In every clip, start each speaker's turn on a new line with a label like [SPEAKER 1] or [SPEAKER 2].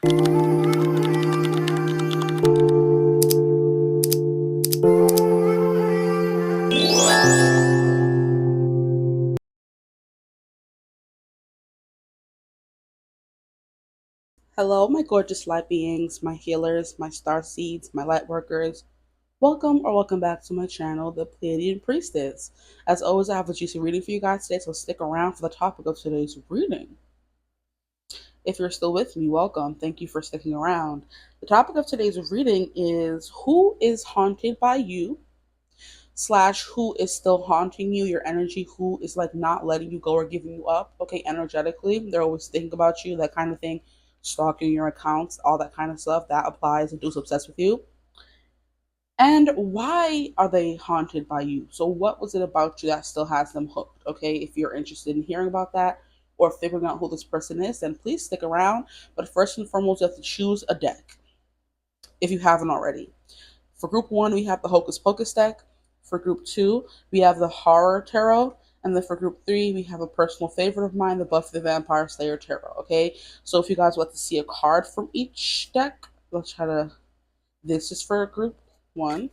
[SPEAKER 1] Hello, my gorgeous light beings, my healers, my star seeds, my light workers. Welcome or welcome back to my channel, The Pleiadian Priestess. As always, I have a juicy reading for you guys today, so stick around for the topic of today's reading. If you're still with me, welcome. Thank you for sticking around. The topic of today's reading is who is haunted by you, slash who is still haunting you, your energy, who is like not letting you go or giving you up, okay, energetically. They're always thinking about you, that kind of thing, stalking your accounts, all that kind of stuff that applies and who's obsessed with you. And why are they haunted by you? So what was it about you that still has them hooked? Okay, if you're interested in hearing about that or figuring out who this person is, then please stick around. But first and foremost, you have to choose a deck if you haven't already. For group one, we have the Hocus Pocus deck. For group two, we have the Horror Tarot. And then for group three, we have a personal favorite of mine, the Buffy the Vampire Slayer Tarot. Okay, so if you guys want to see a card from each deck, let's try to. This is for group one.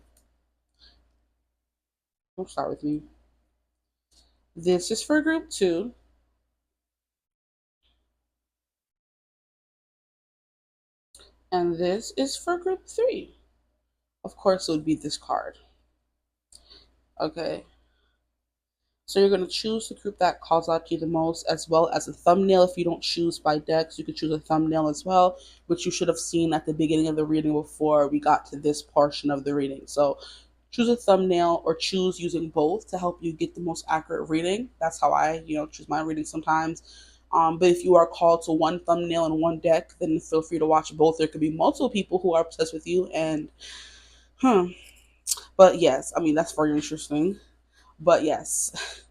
[SPEAKER 1] Don't start with me. This is for group two. And this is for group three. Of course, it would be this card. Okay. So you're going to choose the group that calls out to you the most, as well as a thumbnail. If you don't choose by decks, you could choose a thumbnail as well, which you should have seen at the beginning of the reading before we got to this portion of the reading. So choose a thumbnail or choose using both to help you get the most accurate reading. That's how I, choose my reading sometimes. But if you are called to one thumbnail and one deck, then feel free to watch both. There could be multiple people who are obsessed with you, and But yes, I mean that's very interesting. But yes,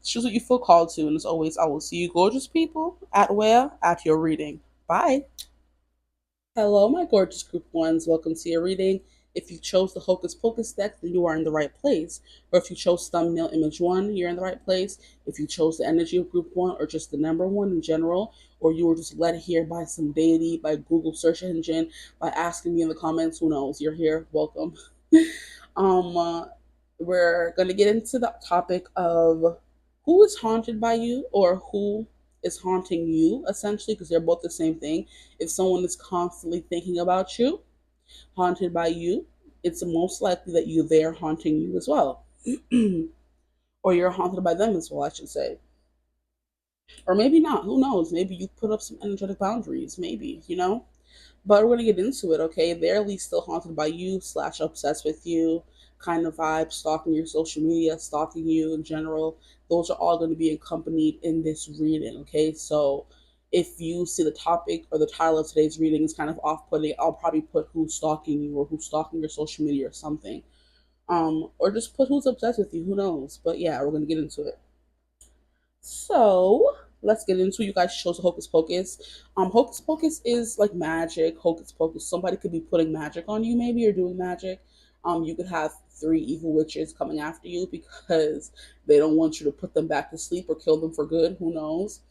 [SPEAKER 1] choose what you feel called to, and as always, I will see you gorgeous people at where? At your reading. Bye. Hello, my gorgeous group ones. Welcome to your reading. If you chose the Hocus Pocus deck, then you are in the right place. Or if you chose thumbnail image one, you're in the right place. If you chose the energy of group one or just the number one in general, or you were just led here by some deity, by Google search engine, by asking me in the comments, who knows? You're here. Welcome. um, uh, we're going to get into the topic of who is haunted by you or who is haunting you, essentially, because they're both the same thing. If someone is constantly thinking about you, haunted by you, it's most likely that they're haunting you as well. Or you're haunted by them as well, I should say. Or maybe not. Who knows? Maybe you put up some energetic boundaries, maybe. But we're gonna get into it, okay? They're at least still haunted by you, slash obsessed with you, kind of vibe, stalking your social media, stalking you in general. Those are all gonna be accompanied in this reading, okay? So if you see the topic or the title of today's reading is kind of off putting, I'll probably put who's stalking you or who's stalking your social media or something. Or just put who's obsessed with you, who knows? But yeah, we're gonna get into it. So let's get into it. You guys chose Hocus Pocus. Hocus Pocus is like magic. Hocus Pocus. Somebody could be putting magic on you, maybe, or doing magic. You could have three evil witches coming after you because they don't want you to put them back to sleep or kill them for good. Who knows?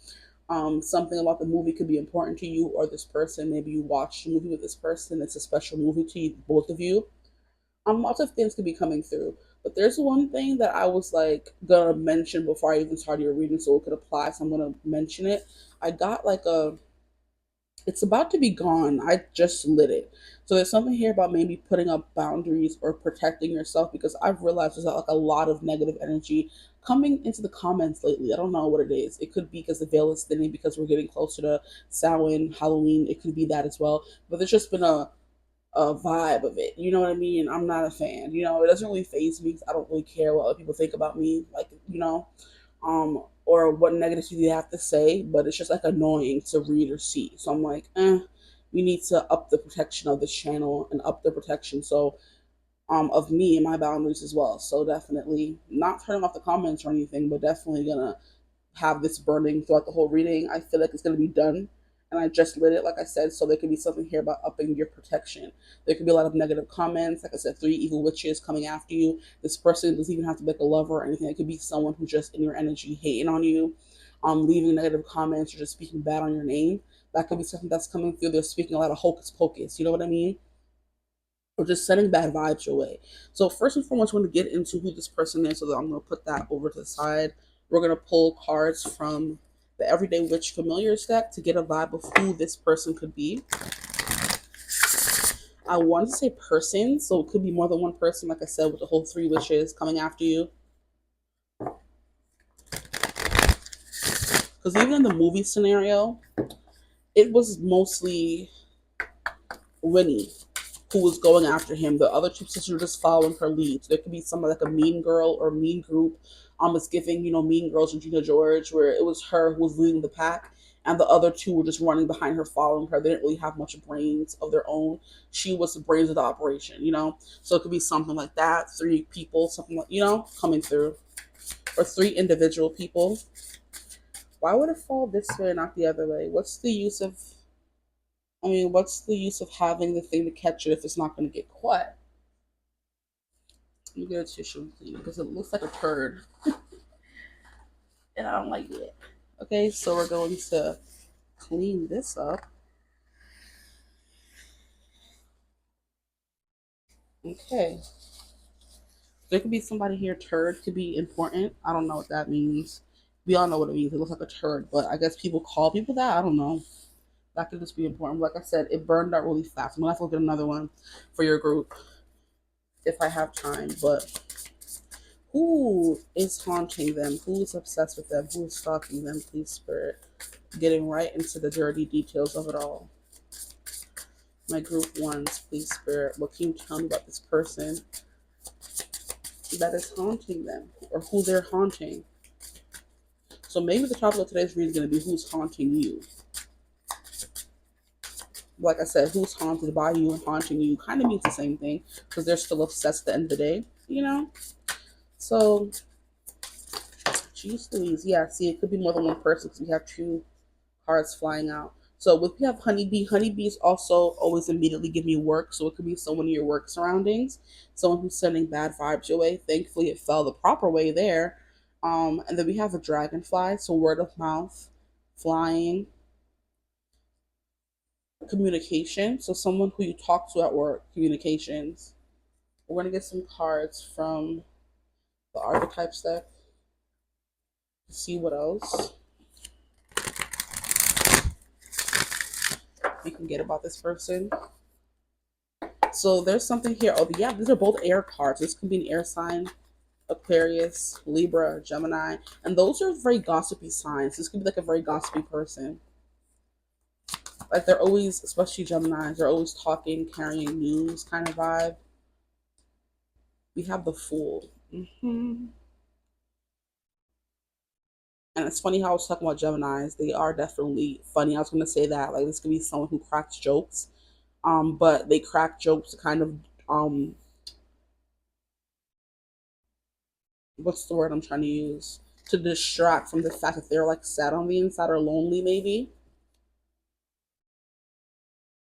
[SPEAKER 1] Something about the movie could be important to you or this person. Maybe you watched a movie with this person. It's a special movie to you, both of you. Lots of things could be coming through. But there's one thing that I was like gonna mention before I even started your reading, so it could apply. So I'm gonna mention it. I got like a. It's about to be gone. I just lit it. So there's something here about maybe putting up boundaries or protecting yourself because I've realized there's like a lot of negative energy coming into the comments lately. I don't know what it is. It could be because the veil is thinning because we're getting closer to Samhain, Halloween. It could be that as well. But there's just been a vibe of it. You know what I mean? I'm not a fan. It doesn't really faze me 'cause I don't really care what other people think about me, or what negativity they have to say, but it's just like annoying to read or see. So I'm like, we need to up the protection of this channel and up the protection of me and my boundaries as well. So definitely not turning off the comments or anything, but definitely gonna have this burning throughout the whole reading. I feel like it's going to be done. And I just lit it, like I said, so there could be something here about upping your protection. There could be a lot of negative comments. Like I said, three evil witches coming after you. This person doesn't even have to be like a lover or anything. It could be someone who's just in your energy hating on you, leaving negative comments or just speaking bad on your name. That could be something that's coming through. They're speaking a lot of hocus pocus. You know what I mean? Or just sending bad vibes your way. So first and foremost, we're going to get into who this person is. So that I'm going to put that over to the side. We're going to pull cards from the Everyday Witch Familiars deck to get a vibe of who this person could be. I wanted to say person, so it could be more than one person, like I said, with the whole three witches coming after you. Because even in the movie scenario, it was mostly Winnie who was going after him. The other two sisters were just following her lead. So there could be somebody like a mean girl or mean group. It's giving, Mean Girls and Gina George, where it was her who was leading the pack, and the other two were just running behind her, following her. They didn't really have much brains of their own. She was the brains of the operation. So it could be something like that. Three people, something like, coming through. Or three individual people. Why would it fall this way and not the other way? What's the use of having the thing to catch it if it's not going to get caught? Let me get a tissue and clean it because it looks like a turd. And I don't like it. Okay, so we're going to clean this up. Okay. There could be somebody here. Turd could be important. I don't know what that means. We all know what it means. It looks like a turd, but I guess people call people that. I don't know. That could just be important. Like I said, it burned out really fast. I'm gonna have to look at another one for your group if I have time. But who is haunting them? Who's obsessed with them? Who's stalking them? Please, Spirit. Getting right into the dirty details of it all. My group ones, please, Spirit. What can you tell me about this person that is haunting them or who they're haunting? So maybe the topic of today's reading is going to be who's haunting you. Like I said, who's haunted by you and haunting you kind of means the same thing because they're still obsessed at the end of the day. So, geez Louise, yeah, see, it could be more than one person because we have two cards flying out. So we have honeybee. Honeybees also always immediately give me work. So it could be someone in your work surroundings, someone who's sending bad vibes your way. Thankfully, it fell the proper way there. And then we have a dragonfly. So word of mouth, flying, communication. So someone who you talk to at work, communications. We're going to get some cards from the archetypes deck to see what else we can get about this person. So there's something here. Oh, yeah, these are both air cards. This could be an air sign, Aquarius, Libra, Gemini. And those are very gossipy signs. This could be like a very gossipy person. Like they're always, especially Geminis, they're always talking, carrying news kind of vibe. We have the Fool. And it's funny how I was talking about Geminis. They are definitely funny. I was going to say that. Like, this could be someone who cracks jokes. But they crack jokes to kind of, what's the word I'm trying to use? To distract from the fact that they're like sad on the inside or lonely, maybe.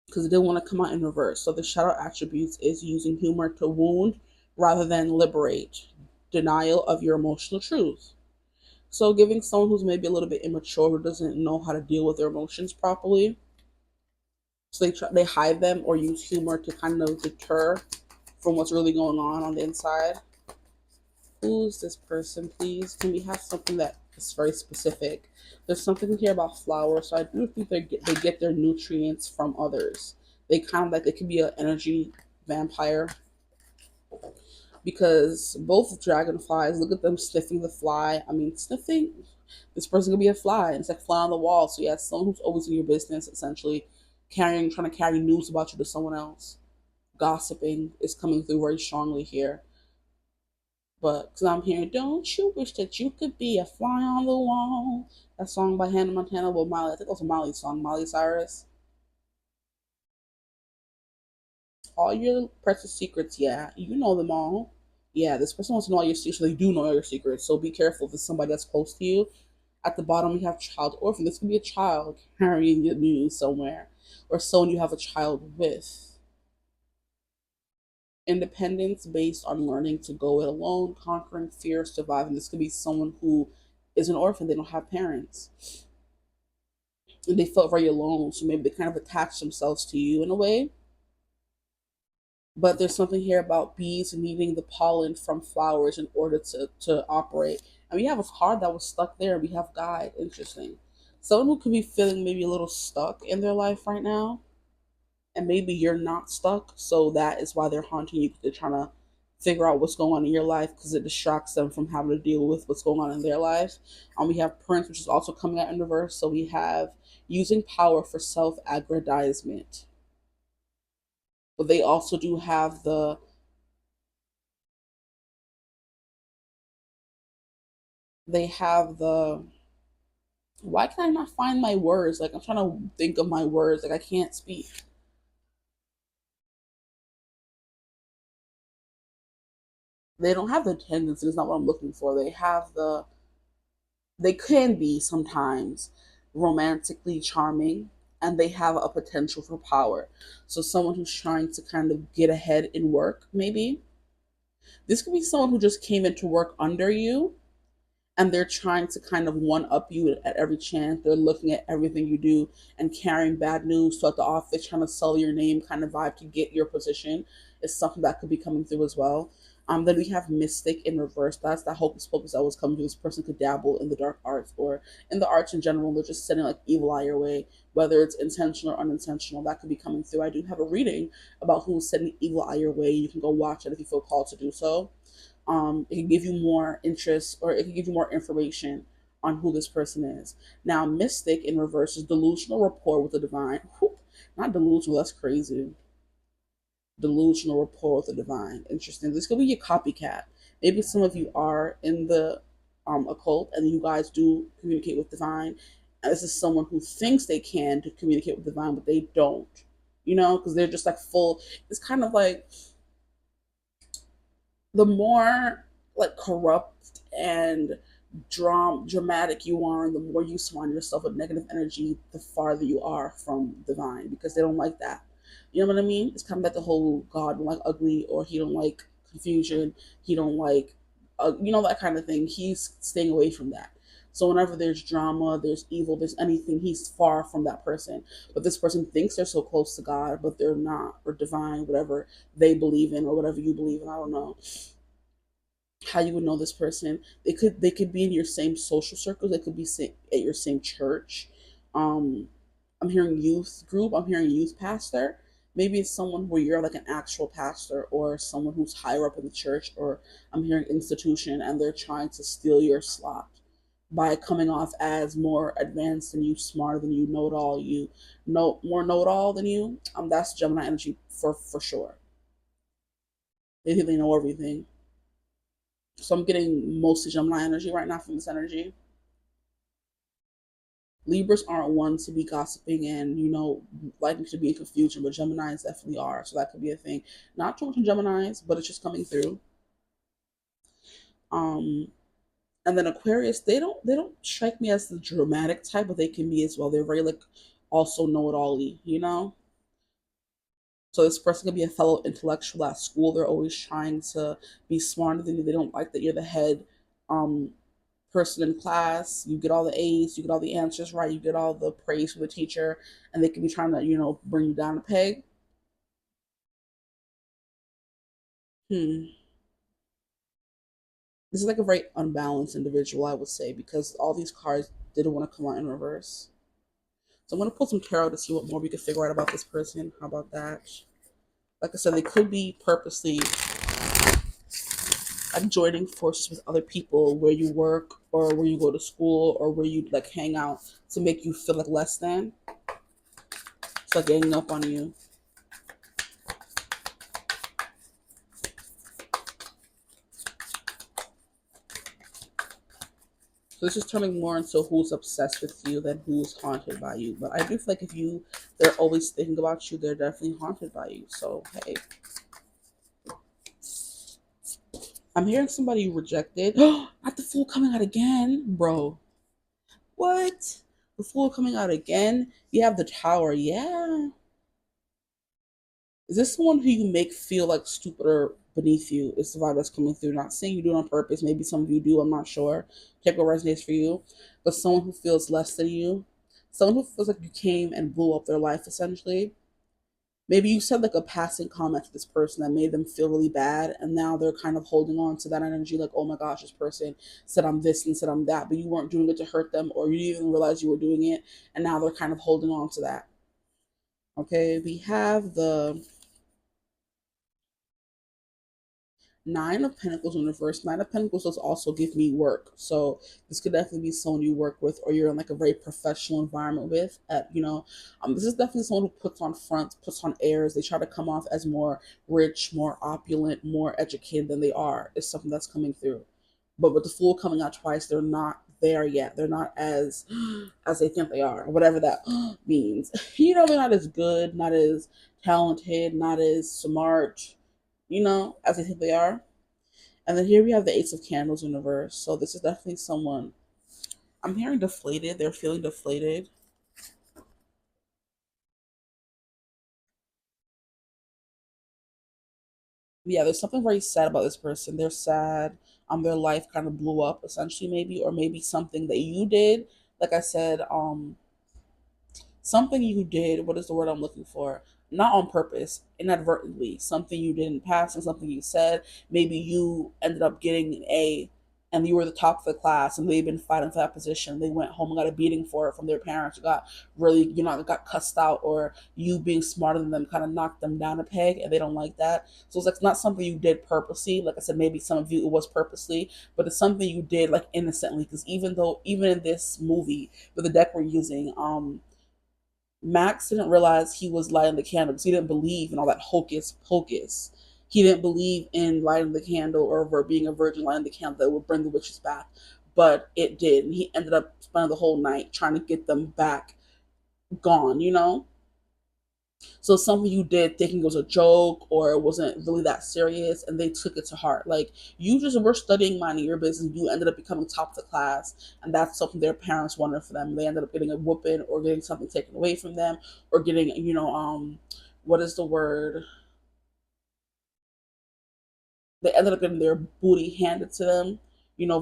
[SPEAKER 1] Because they didn't want to come out in reverse. So the shadow attributes is using humor to wound rather than liberate. Denial of your emotional truth. So giving someone who's maybe a little bit immature, who doesn't know how to deal with their emotions properly, so they hide them or use humor to kind of deter from what's really going on the inside. Who's this person, please? Can we have something that is very specific? There's something here about flowers, so I do think they get their nutrients from others. They kind of like, they could be an energy vampire. Because both dragonflies, look at them sniffing the fly. Sniffing, this person could be a fly. It's like fly on the wall. So yeah, someone who's always in your business, essentially, trying to carry news about you to someone else. Gossiping is coming through very strongly here. But because I'm hearing, don't you wish that you could be a fly on the wall? That song by Hannah Montana. Well, Miley, I think it was a Miley song, Miley Cyrus. All your precious secrets, yeah, you know them all. Yeah, this person wants to know all your secrets. So they do know all your secrets. So be careful if it's somebody that's close to you. At the bottom, we have child orphan. This could be a child carrying your news somewhere, or someone you have a child with. Independence based on learning to go it alone, conquering fear, surviving. This could be someone who is an orphan. They don't have parents. and they felt very alone. So maybe they kind of attached themselves to you in a way. But there's something here about bees needing the pollen from flowers in order to operate. And we have a card that was stuck there. We have guide. Interesting. Someone who could be feeling maybe a little stuck in their life right now, and maybe you're not stuck. So that is why they're haunting you. They're trying to figure out what's going on in your life because it distracts them from having to deal with what's going on in their lives. We have Prince, which is also coming out in reverse. So we have using power for self-aggrandizement. But they also do have the why can I not find my words? Like I'm trying to think of my words. Like I can't speak. They don't have the tendency. It's not what I'm looking for. They can be sometimes romantically charming, and they have a potential for power. So someone who's trying to kind of get ahead in work, maybe. This could be someone who just came into work under you, and they're trying to kind of one up you at every chance. They're looking at everything you do and carrying bad news. So at the office, trying to sell your name kind of vibe to get your position is something that could be coming through as well. Then we have Mystic in reverse. That's that hocus pocus that was coming through. This person could dabble in the dark arts or in the arts in general. They're just sending like evil eye your way, whether it's intentional or unintentional. That could be coming through. I do have a reading about who's sending evil eye your way. You can go watch it if you feel called to do so. It can give you more interest or it can give you more information on who this person is. Now, Mystic in reverse is delusional rapport with the divine. Whew, not delusional, that's crazy. Delusional rapport with the divine. Interesting. This could be your copycat. Maybe some of you are in the occult and you guys do communicate with divine. And this is someone who thinks they can to communicate with divine, but they don't. You know, because they're just like full. It's kind of like the more like corrupt and dramatic you are, and the more you surround yourself with negative energy, the farther you are from divine because they don't like that. You know what I mean? It's kind of like the whole God don't like ugly or he don't like confusion. He don't like, that kind of thing. He's staying away from that. So whenever there's drama, there's evil, there's anything, he's far from that person. But this person thinks they're so close to God, but they're not, or divine, whatever they believe in, or whatever you believe in. I don't know how you would know this person. They could be in your same social circles. They could be at your same church. Um, I'm hearing youth group. I'm hearing youth pastor. Maybe it's someone where you're like an actual pastor or someone who's higher up in the church, or I'm hearing institution, and they're trying to steal your slot by coming off as more advanced than you, smarter than you, know it all. You know more know it all than you. That's Gemini energy for sure. They think they know everything. So I'm getting mostly Gemini energy right now from this energy. Libras aren't ones to be gossiping and, likely to be in confusion, but Geminis definitely are. So that could be a thing. Not too much on Geminis, but it's just coming through. Um, and then Aquarius, they don't strike me as the dramatic type, but they can be as well. They're very like also know it all. So this person could be a fellow intellectual at school. They're always trying to be smarter than you. They don't like that you're the head um person in class. You get all the A's, you get all the answers right, you get all the praise from the teacher, and they can be trying to, bring you down a peg. Hmm. This is like a very unbalanced individual, I would say, because all these cards didn't want to come out in reverse. So I'm going to pull some tarot to see what more we can figure out about this person. How about that? Like I said, they could be purposely like joining forces with other people where you work or where you go to school or where you like hang out to make you feel like less than. It's like ganging up on you. So this is turning more into who's obsessed with you than who's haunted by you. But I do feel like if they're always thinking about you, they're definitely haunted by you. So hey, I'm hearing somebody rejected. Not the Fool coming out again, bro. What? The Fool coming out again? You have the Tower, yeah. Is this someone who you make feel like stupid or beneath you? It's the vibe that's coming through. Not saying you do it on purpose. Maybe some of you do. I'm not sure. Check what resonates for you. But someone who feels less than you, someone who feels like you came and blew up their life essentially. Maybe you said like a passing comment to this person that made them feel really bad, and now they're kind of holding on to that energy, like, oh my gosh, this person said I'm this and said I'm that, but you weren't doing it to hurt them, or you didn't even realize you were doing it, and now they're kind of holding on to that. Okay, we have the Nine of Pentacles in reverse. Nine of Pentacles does also give me work. So this could definitely be someone you work with or you're in like a very professional environment with. This is definitely someone who puts on fronts, puts on airs. They try to come off as more rich, more opulent, more educated than they are. It's something that's coming through. But with the Fool coming out twice, they're not there yet. They're not as they think they are, whatever that means. They're not as good, not as talented, not as smart, as they think they are. And then here we have the Ace of Candles in reverse. So this is definitely someone, I'm hearing deflated. They're feeling deflated. Yeah, there's something very sad about this person. They're sad. Their life kind of blew up essentially, maybe, or maybe something that you did. Like I said, something you did, what is the word I'm looking for? Not on purpose, inadvertently. Something you did in passing, something you said. Maybe you ended up getting an A and you were the top of the class and they've been fighting for that position. They went home and got a beating for it from their parents, got really, got cussed out, or you being smarter than them kind of knocked them down a peg and they don't like that. So it's like not something you did purposely. Like I said, maybe some of you it was purposely, but it's something you did like innocently. Because even in this movie with the deck we're using, Max didn't realize he was lighting the candle because he didn't believe in all that hocus pocus. He didn't believe in lighting the candle or being a virgin lighting the candle that would bring the witches back. But it did. And he ended up spending the whole night trying to get them back gone. So something you did thinking it was a joke or it wasn't really that serious and they took it to heart. Like you just were studying minding your business, you ended up becoming top of the class, and that's something their parents wanted for them. They ended up getting a whooping or getting something taken away from them or getting, what is the word? They ended up getting their booty handed to them,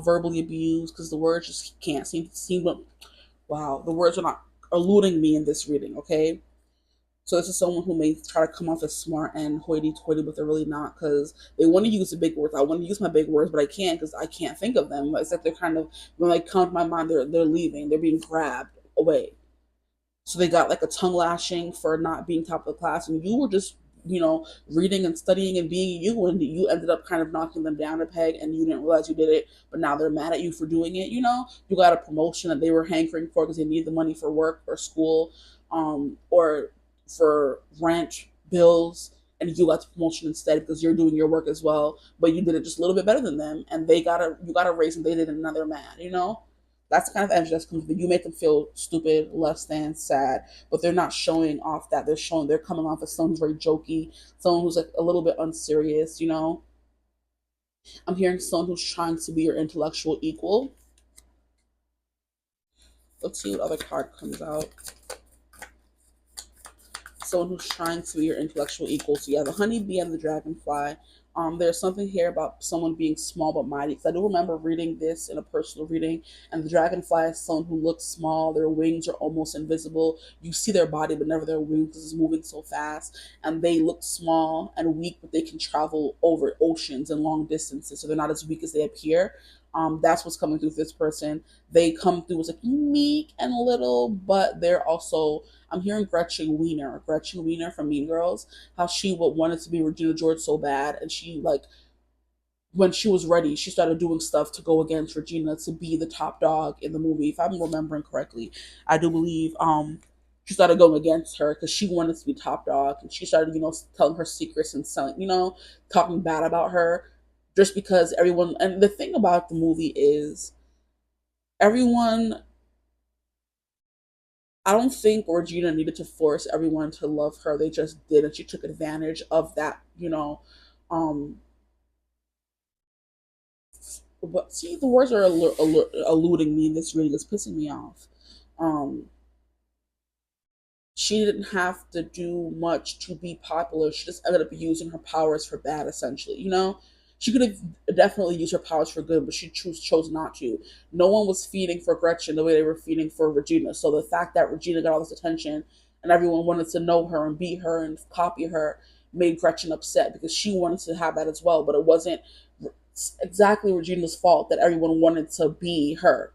[SPEAKER 1] verbally abused because the words just can't seem to, wow, the words are not eluding me in this reading, okay? So this is someone who may try to come off as smart and hoity-toity, but they're really not because they want to use the big words. I want to use my big words, but I can't because I can't think of them. It's like they're kind of, when they come to my mind, they're leaving. They're being grabbed away. So they got like a tongue lashing for not being top of the class, and you were just reading and studying and being you, and you ended up kind of knocking them down a peg, and you didn't realize you did it, but now they're mad at you for doing it. You got a promotion that they were hankering for because they need the money for work or school, or for rent, bills, and you got the promotion instead because you're doing your work as well, but you did it just a little bit better than them, and you got a raise and they did it, and now they're mad. That's the kind of energy that's coming through. You make them feel stupid, less than, sad, but they're not showing off that. They're coming off as someone who's very jokey, someone who's like a little bit unserious. I'm hearing someone who's trying to be your intellectual equal. Let's see what other card comes out. Someone who's trying to be your intellectual equal. So you have the honeybee and the dragonfly. There's something here about someone being small but mighty. Because I do remember reading this in a personal reading, and the dragonfly is someone who looks small. Their wings are almost invisible. You see their body, but never their wings because it's moving so fast. And they look small and weak, but they can travel over oceans and long distances. So they're not as weak as they appear. That's what's coming through this person. They come through as like meek and little, but they're also, I'm hearing Gretchen Wiener from Mean Girls, how she wanted to be Regina George so bad, and she like when she was ready, she started doing stuff to go against Regina to be the top dog in the movie. If I'm remembering correctly, I do believe she started going against her because she wanted to be top dog, and she started telling her secrets and selling talking bad about her just because everyone. And the thing about the movie is everyone, I don't think Regina needed to force everyone to love her. They just did, and she took advantage of that. Um, but see, the words are eluding me in this reading. It's pissing me off. Um, she didn't have to do much to be popular. She just ended up using her powers for bad, essentially. She could have definitely used her powers for good, but she chose not to. No one was feeding for Gretchen the way they were feeding for Regina. So the fact that Regina got all this attention and everyone wanted to know her and beat her and copy her made Gretchen upset because she wanted to have that as well. But it wasn't exactly Regina's fault that everyone wanted to be her.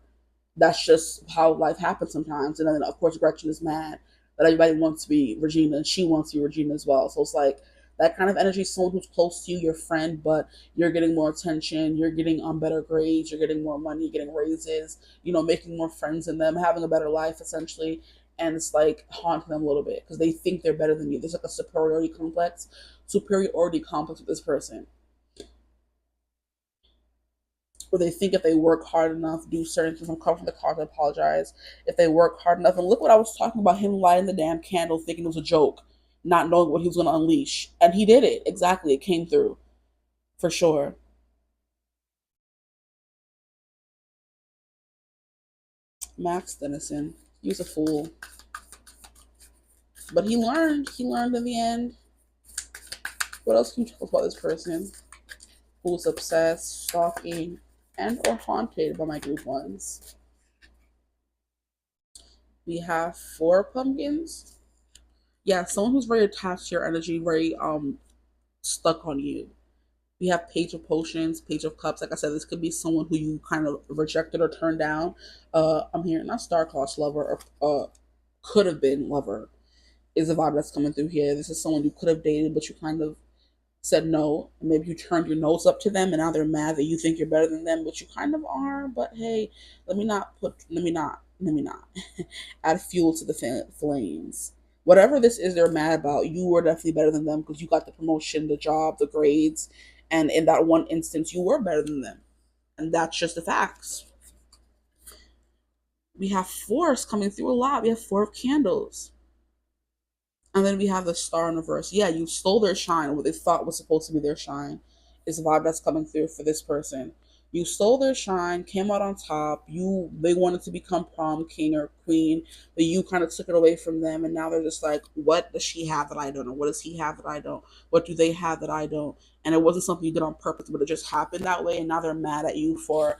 [SPEAKER 1] That's just how life happens sometimes. And then, of course, Gretchen is mad that everybody wants to be Regina and she wants to be Regina as well. So it's like that kind of energy, someone who's close to you, your friend, but you're getting more attention, you're getting better grades, you're getting more money, getting raises, making more friends in them, having a better life essentially. And it's like haunting them a little bit because they think they're better than you. There's like a superiority complex with this person, where they think if they work hard enough, do certain things. I'm coming from the cards, I apologize. If they work hard enough, and look what I was talking about, him lighting the damn candle thinking it was a joke, not knowing what he was going to unleash. And he did it. Exactly. It came through. For sure. Max Dennison. He was a fool. But he learned. He learned in the end. What else can you tell us about this person who's obsessed, stalking, and or haunted by my group ones? We have 4 pumpkins. Yeah, someone who's very attached to your energy, very stuck on you. We have Page of Potions, Page of Cups. Like I said, this could be someone who you kind of rejected or turned down. I'm hearing not star-crossed lover or could have been lover is the vibe that's coming through here. This is someone you could have dated, but you kind of said no. Maybe you turned your nose up to them, and now they're mad that you think you're better than them, but you kind of are. But hey, let me not add fuel to the flames. Whatever this is they're mad about, you were definitely better than them because you got the promotion, the job, the grades, and in that one instance, you were better than them, and that's just the facts. We have force coming through a lot. We have 4 of candles. And then we have the star in reverse. Yeah, you stole their shine. What they thought was supposed to be their shine is the vibe that's coming through for this person. You stole their shine, came out on top. They wanted to become prom king or queen, but you kind of took it away from them, and now they're just like, what does she have that I don't? Or what does he have that I don't? What do they have that I don't? And it wasn't something you did on purpose, but it just happened that way, and now they're mad at you for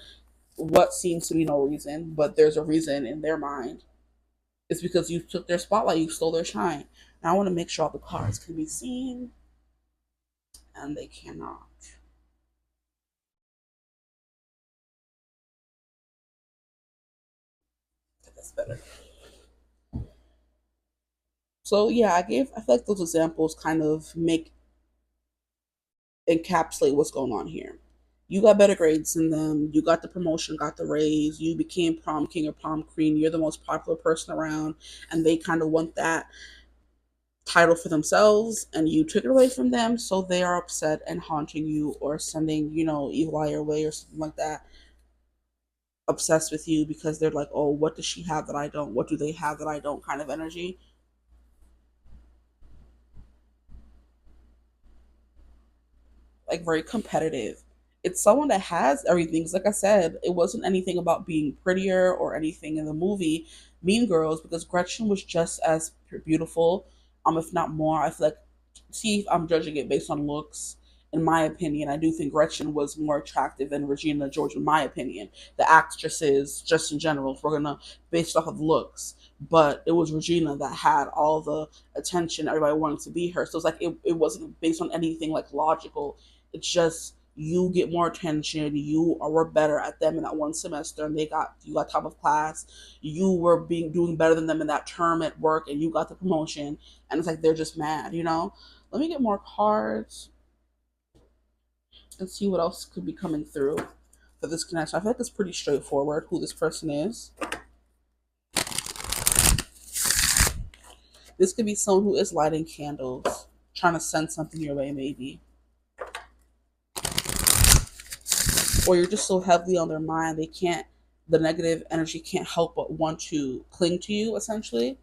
[SPEAKER 1] what seems to be no reason, but there's a reason in their mind. It's because you took their spotlight, you stole their shine. Now I want to make sure all the cards can be seen, and they cannot. That's better. So yeah, I feel like those examples kind of make encapsulate what's going on here. You got better grades than them. You got the promotion, got the raise. You became prom king or prom queen. You're the most popular person around, and they kind of want that title for themselves, and you took it away from them, so they are upset and haunting you or sending, evil eye your way or something like that, obsessed with you because they're like, oh, what does she have that I don't? What do they have that I don't? Kind of energy. Like very competitive. It's someone that has everything. 'Cause like I said, it wasn't anything about being prettier or anything in the movie Mean Girls because Gretchen was just as beautiful, if not more. I feel like, see if I'm judging it based on looks. In my opinion, I do think Gretchen was more attractive than Regina George. In my opinion, the actresses, just in general, if we're gonna based off of looks, but it was Regina that had all the attention. Everybody wanted to be her, so it's like it wasn't based on anything like logical. It's just you get more attention. You were better at them in that one semester, and you got top of class. You were being doing better than them in that term at work, and you got the promotion. And it's like they're just mad. Let me get more cards and see what else could be coming through for this connection. I feel like it's pretty straightforward who this person is. This could be someone who is lighting candles, trying to send something your way, maybe. Or you're just so heavily on their mind, the negative energy can't help but want to cling to you, essentially.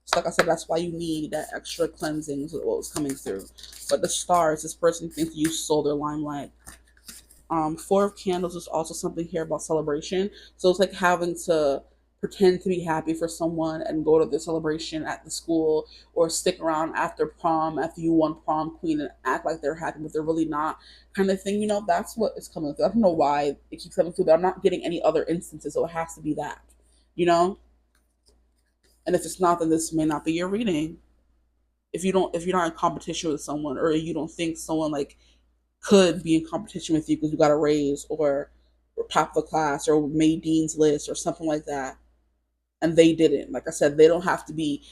[SPEAKER 1] So like I said, that's why you need that extra cleansing with what was coming through. But the stars, this person thinks you stole their limelight. 4 of candles is also something here about celebration. So it's like having to pretend to be happy for someone and go to the celebration at the school, or stick around after prom after you won prom queen and act like they're happy but they're really not, kind of thing. That's what is coming through. I don't know why it keeps coming through, but I'm not getting any other instances, so it has to be that, you know. And if it's not, then this may not be your reading. If you're not in competition with someone, or you don't think someone like could be in competition with you because you got a raise, or top of the class, or made dean's list or something like that, and they didn't. Like I said, they don't have to be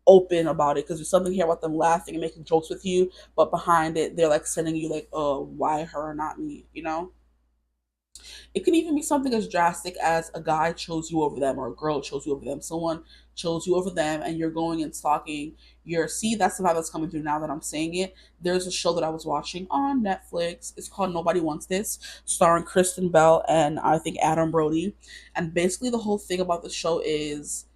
[SPEAKER 1] open about it, because there's something here about them laughing and making jokes with you, but behind it, they're like sending you like, oh, why her, not me, you know? It can even be something as drastic as a guy chose you over them, or a girl chose you over them. Someone chose you over them, and you're going and stalking your. See, that's the vibe that's coming through now that I'm saying it. There's a show that I was watching on Netflix. It's called Nobody Wants This, starring Kristen Bell and I think Adam Brody. And basically, the whole thing about the show is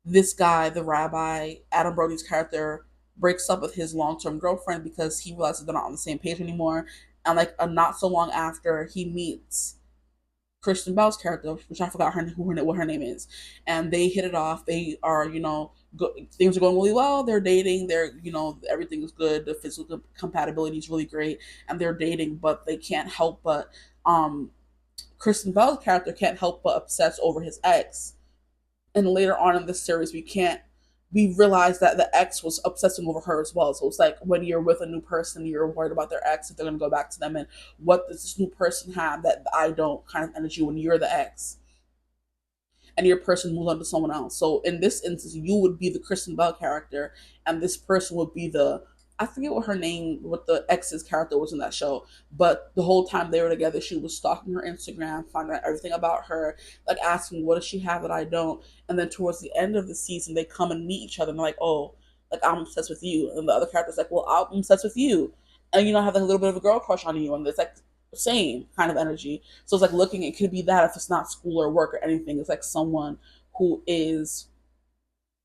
[SPEAKER 1] this guy, the rabbi, Adam Brody's character, breaks up with his long term girlfriend because he realizes they're not on the same page anymore. And like not so long after, he meets Kristen Bell's character, which I forgot what her name is, and they hit it off. They are, things are going really well. They're dating. They're, everything is good. The physical compatibility is really great, and they're dating. But they can't help but, Kristen Bell's character can't help but obsess over his ex. And later on in the series, we realize that the ex was obsessing over her as well. So it's like when you're with a new person, you're worried about their ex, if they're gonna go back to them, and what does this new person have that I don't, kind of energy when you're the ex and your person moves on to someone else. So in this instance, you would be the Kristen Bell character, and this person would be the, I forget what her name, what the ex's character was in that show, but the whole time they were together, she was stalking her Instagram, finding out everything about her, like asking, what does she have that I don't? And then towards the end of the season, they come and meet each other, and they're like, oh, like I'm obsessed with you. And the other character's like, well, I'm obsessed with you. And have like a little bit of a girl crush on you. And it's like same kind of energy. So it's like looking, it could be that if it's not school or work or anything, it's like someone who is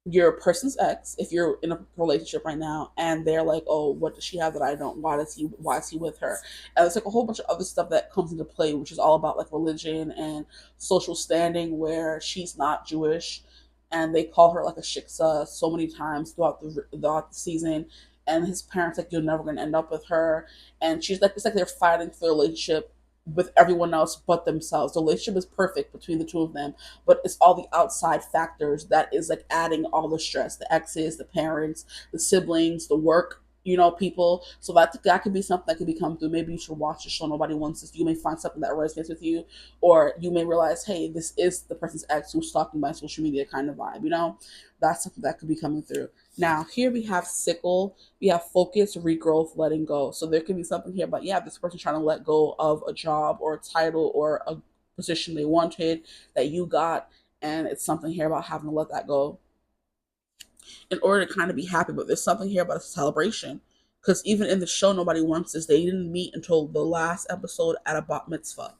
[SPEAKER 1] your person's ex, if you're in a relationship right now, and they're like, oh, what does she have that I don't? Why is he with her? And it's like a whole bunch of other stuff that comes into play, which is all about like religion and social standing, where she's not Jewish, and they call her like a shiksa so many times throughout the season. And his parents like, you're never gonna end up with her. And she's like, it's like they're fighting for the relationship with everyone else but themselves. The relationship is perfect between the two of them, but it's all the outside factors that is like adding all the stress: the exes, the parents, the siblings, the work, people. So that could be something that could be come through. Maybe you should watch the show Nobody Wants This. You may find something that resonates with you, or you may realize, hey, this is the person's ex who's stalking my social media, kind of vibe. That's something that could be coming through. Now here we have sickle, we have focus, regrowth, letting go. So there could be something here, but yeah, this person's trying to let go of a job or a title or a position they wanted that you got, and it's something here about having to let that go in order to kind of be happy. But there's something here about a celebration, because even in the show Nobody Wants This, they didn't meet until the last episode at a bat mitzvah.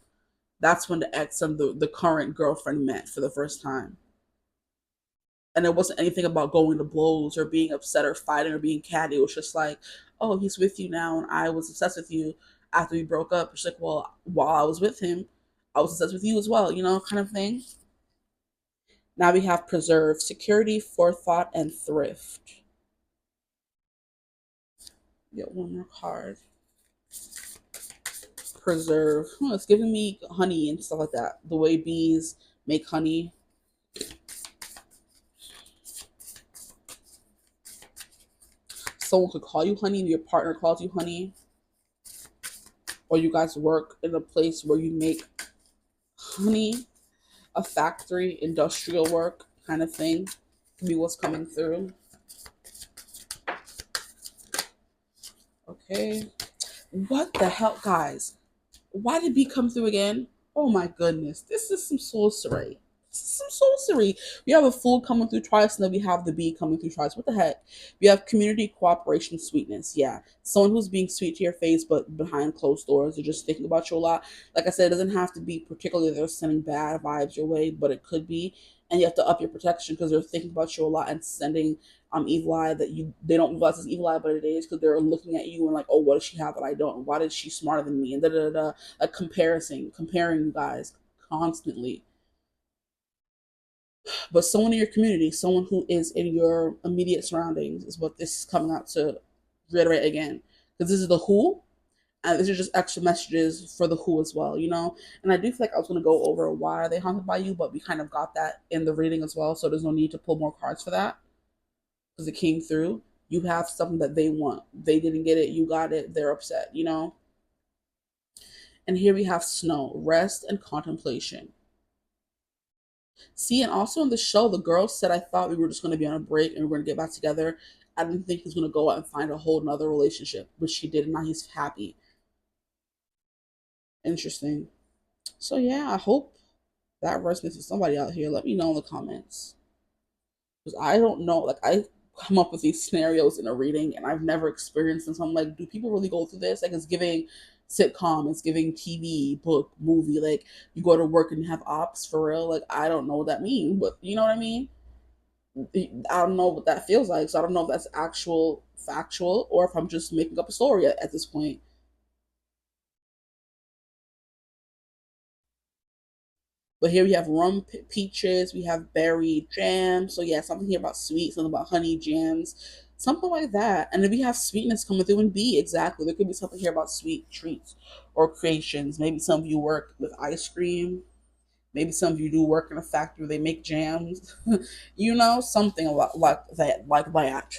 [SPEAKER 1] That's when the ex and the current girlfriend met for the first time. And it wasn't anything about going to blows or being upset or fighting or being catty. It was just like, oh, he's with you now, and I was obsessed with you after we broke up. It's like, well, while I was with him, I was obsessed with you as well, kind of thing. Now we have preserve, security, forethought, and thrift. Get one more card. Preserve. It's giving me honey and stuff like that. The way bees make honey. Someone could call you honey, your partner calls you honey, or you guys work in a place where you make honey, a factory, industrial work kind of thing. Could be what's coming through. Okay. What the hell, guys? Why did B come through again? Oh my goodness. This is some sorcery. Some sorcery. We have a fool coming through twice, and then we have the bee coming through twice. What the heck? We have community, cooperation, sweetness. Yeah. Someone who's being sweet to your face, but behind closed doors, they're just thinking about you a lot. Like I said, it doesn't have to be particularly they're sending bad vibes your way, but it could be. And you have to up your protection, because they're thinking about you a lot and sending evil eye that they don't realize it's evil eye, but it is, because they're looking at you and like, oh, what does she have that I don't? Why is she smarter than me? And da da da. Like comparing you guys constantly. But someone in your community, someone who is in your immediate surroundings, is what this is coming out to reiterate again. Because this is the who, and these are just extra messages for the who as well, you know? And I do feel like I was going to go over why are they haunted by you, but we kind of got that in the reading as well. So there's no need to pull more cards for that because it came through. You have something that they want. They didn't get it. You got it. They're upset, you know? And here we have snow, rest and contemplation. See, and also in the show, the girl said, I thought we were just going to be on a break and we are going to get back together. I didn't think he's going to go out and find a whole nother relationship, which he did. And now he's happy. Interesting. So, yeah, I hope that resonates with somebody out here. Let me know in the comments. Because I don't know. Like, I come up with these scenarios in a reading and I've never experienced them. So I'm like, do people really go through this? Like, it's giving sitcom, it's giving TV, book, movie. Like, you go to work and you have ops for real. Like, I don't know what that means, but you know what I mean? I don't know what that feels like. So I don't know if that's actual factual or if I'm just making up a story at this point. But here we have rum peaches, we have berry jam. So yeah, something here about sweet, something about honey jams, something like that. And then we have sweetness coming through in B. Exactly. There could be something here about sweet treats or creations. Maybe some of you work with ice cream. Maybe some of you do work in a factory where they make jams. You know, something like that, like that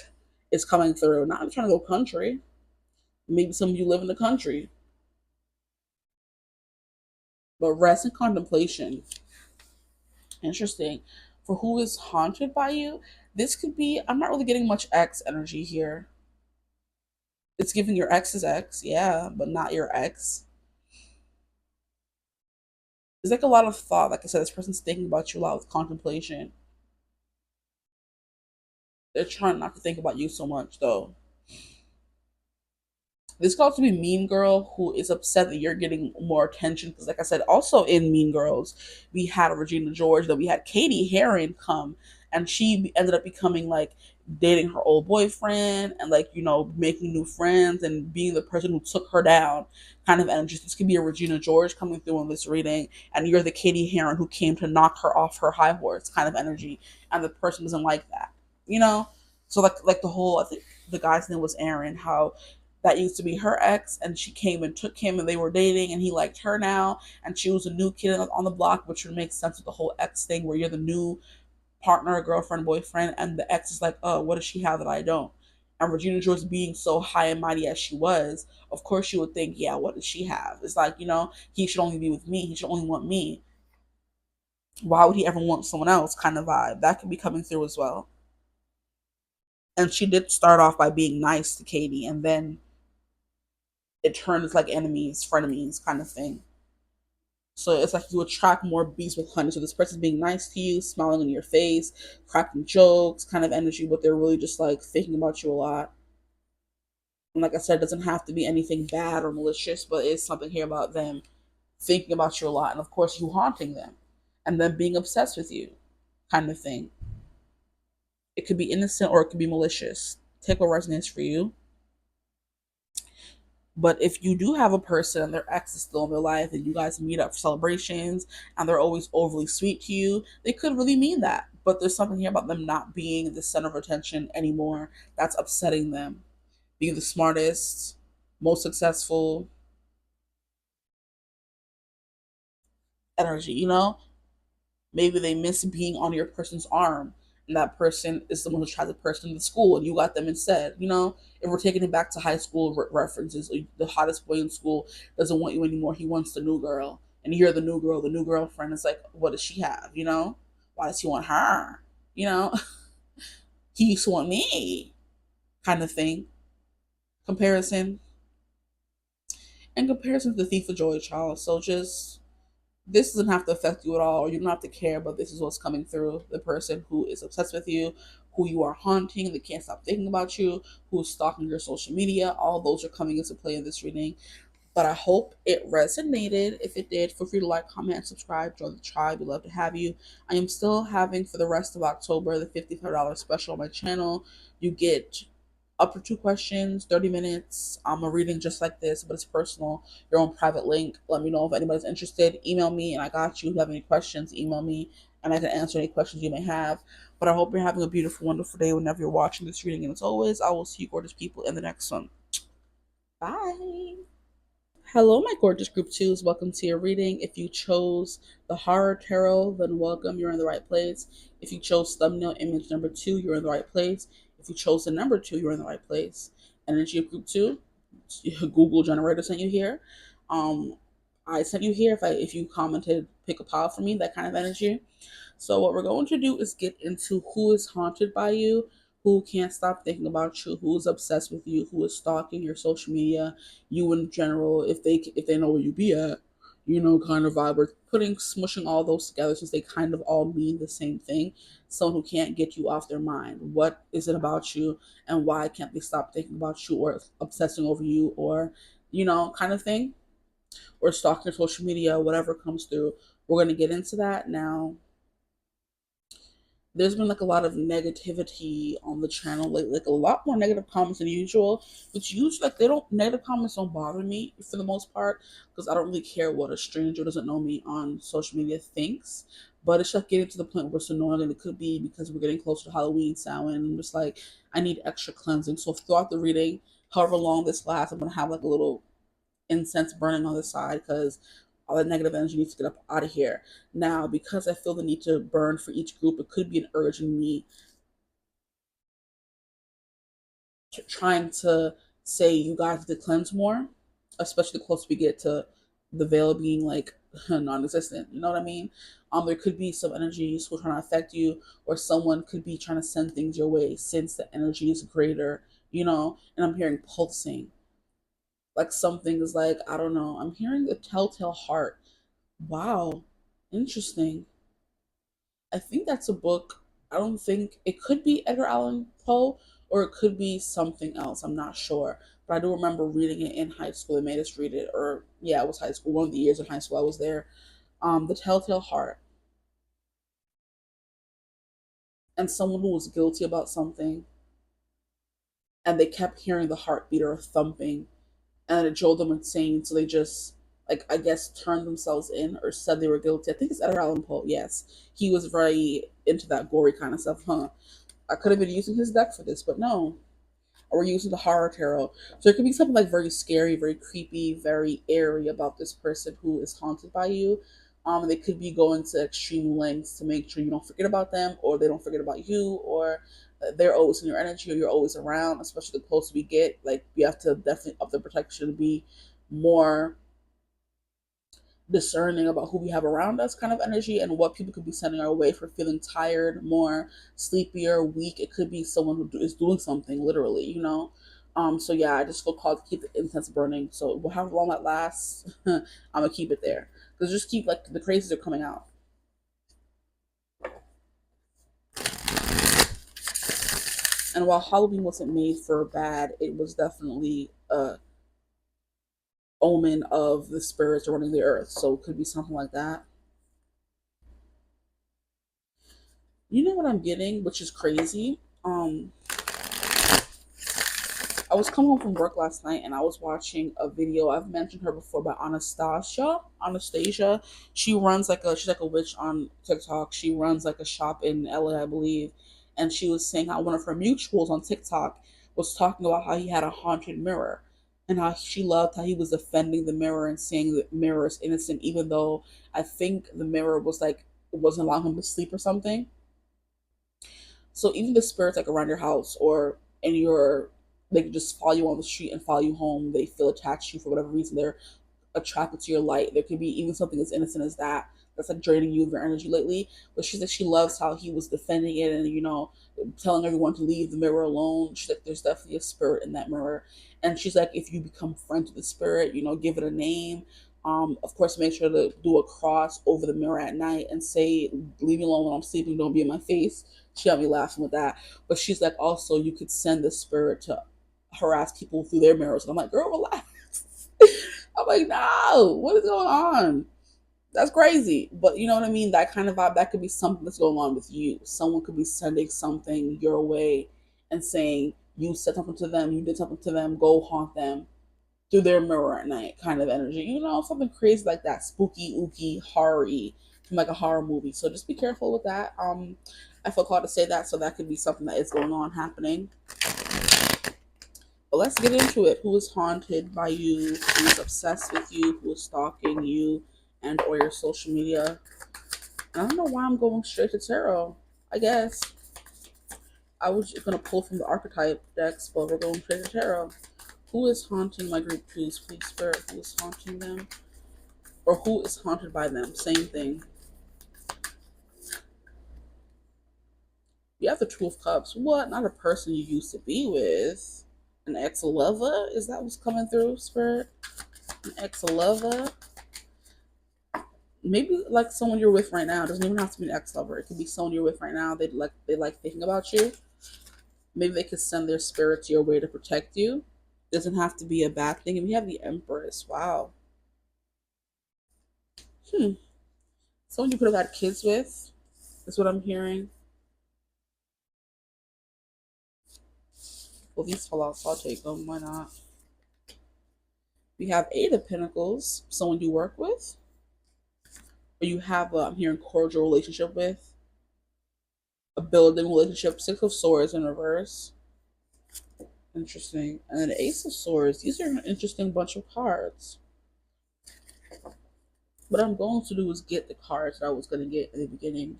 [SPEAKER 1] is coming through. Not trying to go country. Maybe some of you live in the country. But rest and contemplation. Interesting. For who is haunted by you, this could be, I'm not really getting much X energy here. It's giving your ex's ex, yeah, but not your ex. There's like a lot of thought. Like I said, this person's thinking about you a lot with contemplation. They're trying not to think about you so much, though. This could also be Mean Girl who is upset that you're getting more attention because, like I said, also in Mean Girls, we had Regina George, then we had Katie Heron come, and she ended up becoming like dating her old boyfriend and like making new friends and being the person who took her down, kind of energy. This could be a Regina George coming through in this reading, and you're the Katie Heron who came to knock her off her high horse, kind of energy, and the person doesn't like that, you know. So like the whole, I think the guy's name was Aaron, how that used to be her ex and she came and took him and they were dating and he liked her now and she was a new kid on the block, which would make sense with the whole ex thing where you're the new partner, girlfriend, boyfriend, and the ex is like, oh, what does she have that I don't? And Regina George being so high and mighty as she was, of course she would think, yeah, what does she have? It's like, he should only be with me, he should only want me, why would he ever want someone else, kind of vibe that could be coming through as well. And she did start off by being nice to Katie and then it turns like enemies, frenemies kind of thing. So it's like you attract more bees with honey. So this person's being nice to you, smiling in your face, cracking jokes, kind of energy, but they're really just like thinking about you a lot. And like I said, it doesn't have to be anything bad or malicious, but it's something here about them thinking about you a lot. And of course, you haunting them and them being obsessed with you, kind of thing. It could be innocent or it could be malicious. Take what resonates for you. But if you do have a person and their ex is still in their life and you guys meet up for celebrations and they're always overly sweet to you, they could really mean that. But there's something here about them not being the center of attention anymore that's upsetting them. Being the smartest, most successful energy, Maybe they miss being on your person's arm and that person is someone who tried to person in the school and you got them instead, If we're taking it back to high school references, the hottest boy in school doesn't want you anymore, he wants the new girl, and you're the new girl, the new girlfriend is like, what does she have, why does he want her, you know he used to want me, kind of thing. Comparison, and comparison to the thief of joy, child. So just, this doesn't have to affect you at all, or you don't have to care, but this is what's coming through. The person who is obsessed with you, who you are haunting, they can't stop thinking about you, who's stalking your social media, all those are coming into play in this reading. But I hope it resonated. If it did, feel free to like, comment, and subscribe. Join the tribe. We'd love to have you. I am still having for the rest of October the $55 special on my channel. You get up to 2 questions, 30 minutes. I'm a reading just like this, but it's personal. Your own private link. Let me know if anybody's interested. Email me and I got you. If you have any questions, email me and I can answer any questions you may have. But I hope you're having a beautiful, wonderful day whenever you're watching this reading. And as always, I will see you gorgeous people in the next one. Bye. Hello, my gorgeous group twos. Welcome to your reading. If you chose the horror tarot, then welcome. You're in the right place. If you chose thumbnail image number 2, you're in the right place. If you chose the number 2, you're in the right place. Energy of group 2, Google generator sent you here. I sent you here if you commented pick a pile for me, that kind of energy. So what we're going to do is get into who is haunted by you, who can't stop thinking about you, who is obsessed with you, who is stalking your social media, you in general, if they know where you be at, kind of vibe. We're smushing all those together since they kind of all mean the same thing. Someone who can't get you off their mind. What is it about you, and why can't they stop thinking about you or obsessing over you, or kind of thing, or stalking your social media, whatever comes through. We're going to get into that now. There's been like a lot of negativity on the channel lately, like a lot more negative comments than usual. Which usually, like, they don't negative comments don't bother me for the most part, because I don't really care what a stranger who doesn't know me on social media thinks. But it's just getting to the point where it's annoying, and it could be because we're getting closer to Halloween, Samhain, and I'm just like, I need extra cleansing. So throughout the reading, however long this lasts, I'm gonna have like a little incense burning on the side, because all that negative energy needs to get up out of here. Now, because I feel the need to burn for each group, it could be an urge in me trying to say you guys need to cleanse more, especially the closer we get to the veil being like non-existent. You know what I mean? There could be some energies who are trying to affect you, or someone could be trying to send things your way since the energy is greater. And I'm hearing pulsing, like something is like, I don't know. I'm hearing a telltale heart. Wow, interesting. I think that's a book. I don't think it could be Edgar Allan Poe, or it could be something else. I'm not sure. But I do remember reading it in high school. They made us read it, or yeah, it was high school. One of the years in high school I was there. The Telltale Heart, and someone who was guilty about something, and they kept hearing the heartbeat or thumping, and it drove them insane. So they just, like, I guess, turned themselves in or said they were guilty. I think it's Edgar Allan Poe. Yes, he was very into that gory kind of stuff, huh? I could have been using his deck for this, but no. Or we're using the horror tarot. So it could be something like very scary, very creepy, very airy about this person who is haunted by you. They could be going to extreme lengths to make sure you don't forget about them, or they don't forget about you, or they're always in your energy, or you're always around. Especially the closer we get, like, we have to definitely up the protection, be more discerning about who we have around us, kind of energy, and what people could be sending our way for feeling tired, more sleepier, weak. It could be someone who is doing something literally. So yeah, I just feel called to keep the incense burning. So however long that lasts, I'm gonna keep it there, because just keep, like, the crazies are coming out. And while Halloween wasn't made for bad, it was definitely a omen of the spirits running the earth. So it could be something like that. You know what I'm getting, which is crazy. I was coming home from work last night, and I was watching a video. I've mentioned her before, by Anastasia. Anastasia. She's like a witch on TikTok. She runs like a shop in LA, I believe. And she was saying how one of her mutuals on TikTok was talking about how he had a haunted mirror, and how she loved how he was defending the mirror and saying the mirror is innocent, even though I think the mirror was like, it wasn't allowing him to sleep or something. So even the spirits, like, around your house or in your, they can just follow you on the street and follow you home. They feel attached to you for whatever reason. They're attracted to your light. There could be even something as innocent as that that's like draining you of your energy lately. But she's like, she loves how he was defending it, and telling everyone to leave the mirror alone. She's like, there's definitely a spirit in that mirror. And she's like, if you become friends with the spirit, give it a name. Of course, make sure to do a cross over the mirror at night and say, leave me alone when I'm sleeping, don't be in my face. She got me laughing with that. But she's like, also, you could send the spirit to harass people through their mirrors. And I'm like, girl, relax. I'm like, no, what is going on? That's crazy. But you know what I mean? That kind of vibe, that could be something that's going on with you. Someone could be sending something your way and saying, you said something to them, you did something to them, go haunt them through their mirror at night, kind of energy. Something crazy like that. Spooky, ooky, horror-y from like a horror movie. So just be careful with that. I feel called to say that, so that could be something that is going on happening. But let's get into it. Who is haunted by you? Who is obsessed with you? Who is stalking you and or your social media? I don't know why I'm going straight to tarot. I guess I was gonna pull from the archetype decks, but we're going straight to tarot. Who is haunting my group twos? Please, Spirit. Who is haunting them? Or who is haunted by them? Same thing. You have the Two of Cups. What? Not a person you used to be with. An ex-lover? Is that what's coming through, Spirit? An ex-lover? Maybe like someone you're with right now. It doesn't even have to be an ex-lover. It could be someone you're with right now. They like thinking about you. Maybe they could send their spirits your way to protect you. It doesn't have to be a bad thing. And we have the Empress. Wow. Someone you could have had kids with. Is what I'm hearing. Well, these fall out, so I'll take them. Why not? We have Eight of Pentacles. Someone you work with. Or you have, I'm hearing, cordial relationship with. A building relationship. Six of Swords in reverse. Interesting. And then the Ace of Swords. These are an interesting bunch of cards. What I'm going to do is get the cards that I was going to get in the beginning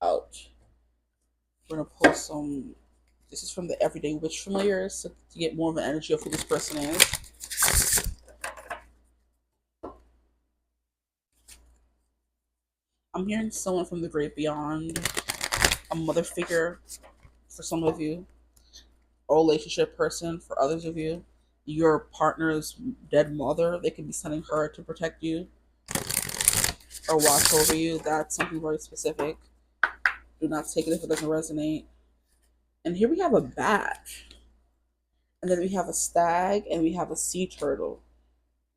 [SPEAKER 1] out. We're going to pull some. This is from the Everyday Witch Familiars to get more of an energy of who this person is. I'm hearing someone from the great beyond, a mother figure for some of you, a relationship person for others of you. Your partner's dead mother, they could be sending her to protect you or watch over you. That's something very specific. Do not take it if it doesn't resonate. And here we have a bat. And then we have a stag and we have a sea turtle.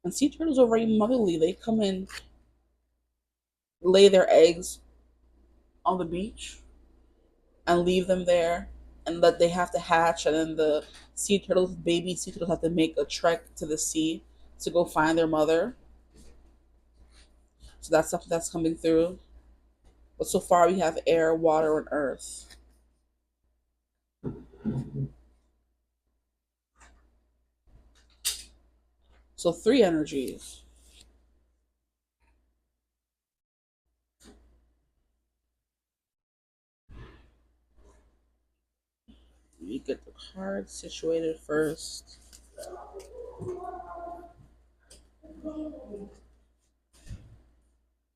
[SPEAKER 1] And sea turtles are very motherly. They come in, lay their eggs on the beach and leave them there, and that they have to hatch, and then the baby sea turtles have to make a trek to the sea to go find their mother. So that's something that's coming through. But so far we have air, water, and earth. So three energies. You get the cards situated first.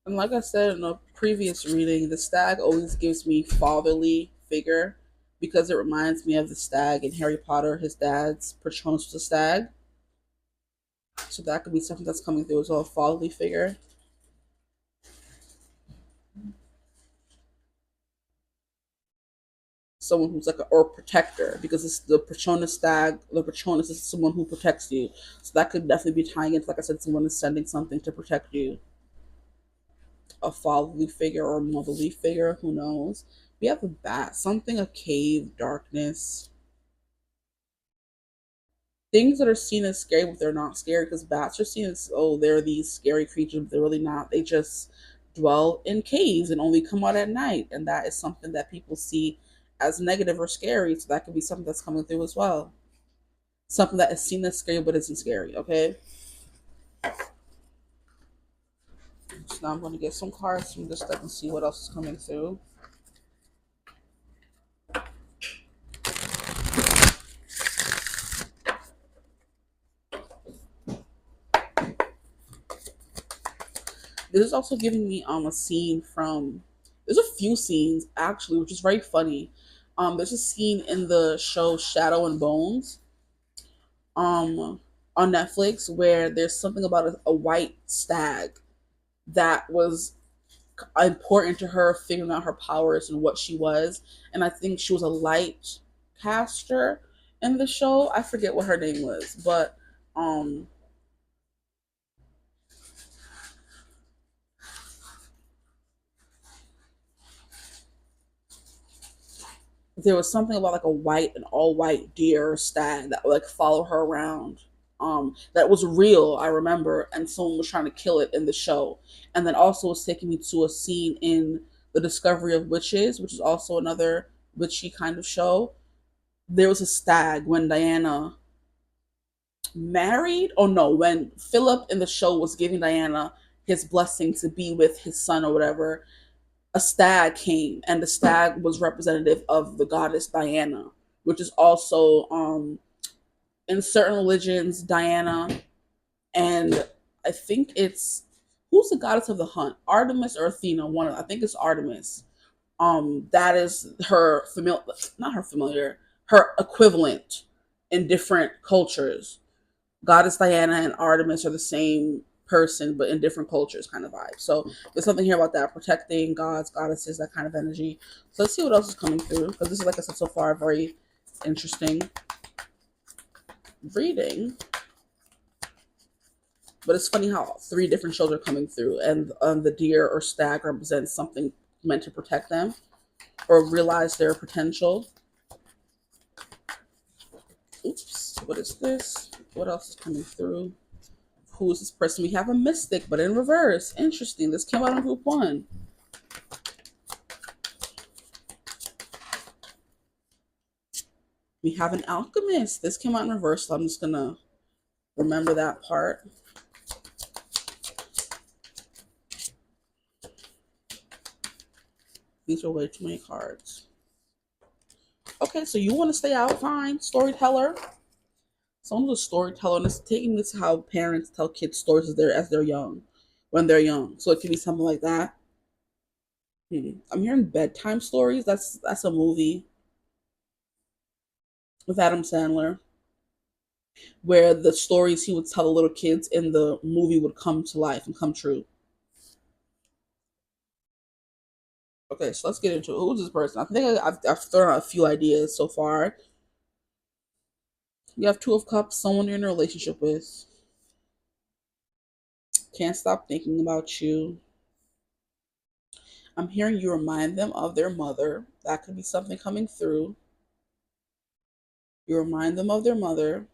[SPEAKER 1] And like I said in a previous reading, the stag always gives me fatherly figure because it reminds me of the stag in Harry Potter. His dad's Patronus was a stag. So that could be something that's coming through as well, a fatherly figure. Someone who's like a or protector, because it's the Patronus stag. The Patronus is someone who protects you. So that could definitely be tying into, like I said, someone is sending something to protect you. A fatherly figure or a motherly figure, who knows? We have a bat, something, a cave, darkness. Things that are seen as scary, but they're not scary, because bats are seen as, oh, they're these scary creatures, but they're really not. They just dwell in caves and only come out at night. And that is something that people see as negative or scary. So that could be something that's coming through as well. Something that is seen as scary, but isn't scary, okay? So now I'm going to get some cards from this deck and see what else is coming through. This is also giving me a scene from. There's a few scenes actually, which is very funny. There's a scene in the show Shadow and Bones, on Netflix, where there's something about a white stag that was important to her figuring out her powers and what she was. And I think she was a light caster in the show. I forget what her name was, but there was something about like a white, an all white deer or stag that would like follow her around. that was real, I remember, and someone was trying to kill it in the show. And then also was taking me to a scene in The Discovery of Witches, which is also another witchy kind of show. There was a stag when Diana married, or no, when Philip in the show was giving Diana his blessing to be with his son or whatever, a stag came, and the stag was representative of the goddess Diana, which is also in certain religions Diana, and I think it's, who's the goddess of the hunt, Artemis or Athena, one of, I think it's Artemis. That is her familiar, not her familiar, her equivalent in different cultures. Goddess Diana and Artemis are the same person, but in different cultures, kind of vibe. So there's something here about that, protecting gods, goddesses, that kind of energy. So let's see what else is coming through, because this is, like I said, so far, a very interesting reading. But it's funny how three different shows are coming through, and the deer or stag represents something meant to protect them or realize their potential. Oops, what is this? What else is coming through? Who is this person? We have a mystic, but in reverse. Interesting. This came out in group 1. We have an alchemist. This came out in reverse, so I'm just going to remember that part. These are way too many cards. Okay, so you want to stay out, fine. Storyteller. Someone who's a storyteller, and it's taking this how parents tell kids stories as they're young, when they're young. So it could be something like that. I'm hearing bedtime stories. That's a movie with Adam Sandler, where the stories he would tell the little kids in the movie would come to life and come true. Okay, so let's get into it. Who's this person? I think I've thrown out a few ideas so far. You have Two of Cups, someone you're in a relationship with. Can't stop thinking about you. I'm hearing you remind them of their mother. That could be something coming through. You remind them of their mother.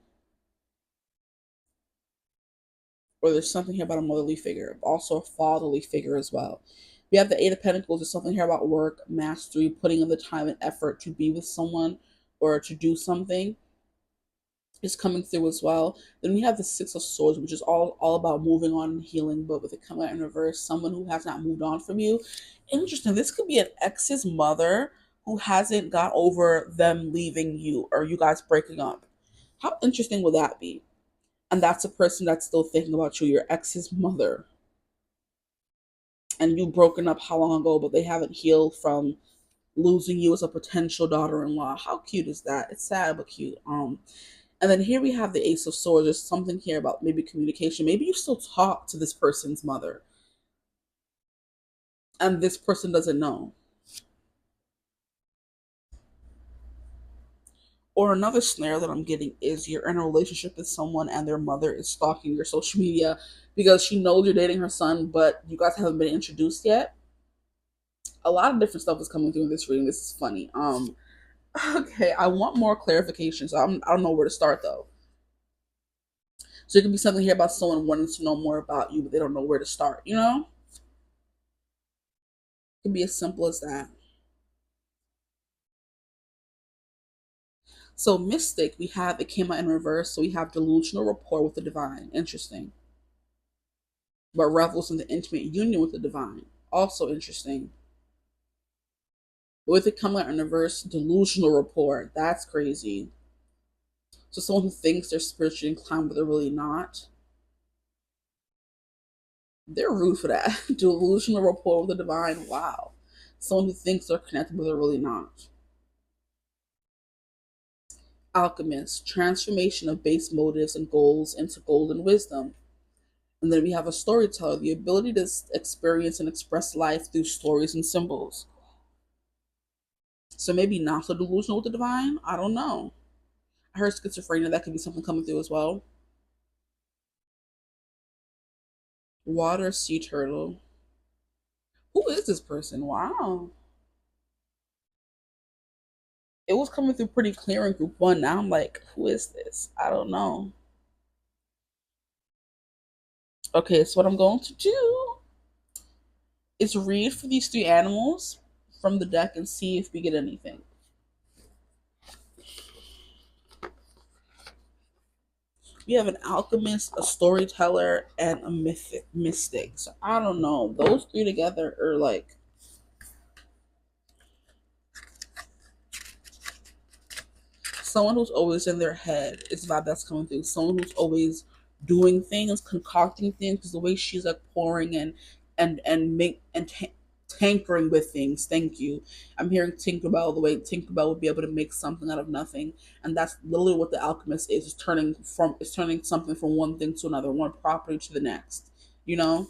[SPEAKER 1] Or there's something here about a motherly figure, also a fatherly figure as well. We have the Eight of Pentacles. There's something here about work, mastery, putting in the time and effort to be with someone or to do something is coming through as well. Then we have the Six of Swords, which is all about moving on and healing, but with it coming out in reverse, someone who has not moved on from you. Interesting. This could be an ex's mother who hasn't got over them leaving you or you guys breaking up. How interesting would that be? And that's a person that's still thinking about you, your ex's mother. And you broken up how long ago, but they haven't healed from losing you as a potential daughter-in-law. How cute is that? It's sad but cute. And then here we have the Ace of Swords. There's something here about maybe communication. Maybe you still talk to this person's mother, and this person doesn't know. Or another snare that I'm getting is you're in a relationship with someone and their mother is stalking your social media because she knows you're dating her son, but you guys haven't been introduced yet. A lot of different stuff is coming through in this reading. This is funny. Okay, I want more clarification, so I don't know where to start though. So it could be something here about someone wanting to know more about you, but they don't know where to start, you know? It can be as simple as that. So mystic, we have, it came out in reverse, so we have delusional rapport with the divine. Interesting. But revels in the intimate union with the divine. Also interesting. With it coming out in reverse, delusional rapport. That's crazy. So someone who thinks they're spiritually inclined, but they're really not. They're rude for that. Delusional rapport with the divine. Wow. Someone who thinks they're connected, but they're really not. Alchemist, transformation of base motives and goals into golden wisdom. And then we have a storyteller, the ability to experience and express life through stories and symbols. So maybe not so delusional with the divine. I don't know. I heard schizophrenia, that could be something coming through as well. Water sea turtle. Who is this person? Wow. It was coming through pretty clear in group 1. Now I'm like, who is this? I don't know. Okay, so what I'm going to do is read for these three animals from the deck and see if we get anything. We have an alchemist, a storyteller, and a mystic. So I don't know. Those three together are like someone who's always in their head. It's the vibe that's coming through. Someone who's always doing things, concocting things. Because the way she's like pouring and make and tankering with things. Thank you. I'm hearing Tinkerbell. The way Tinkerbell would be able to make something out of nothing, and that's literally what the alchemist is. Is turning something from one thing to another, one property to the next. You know.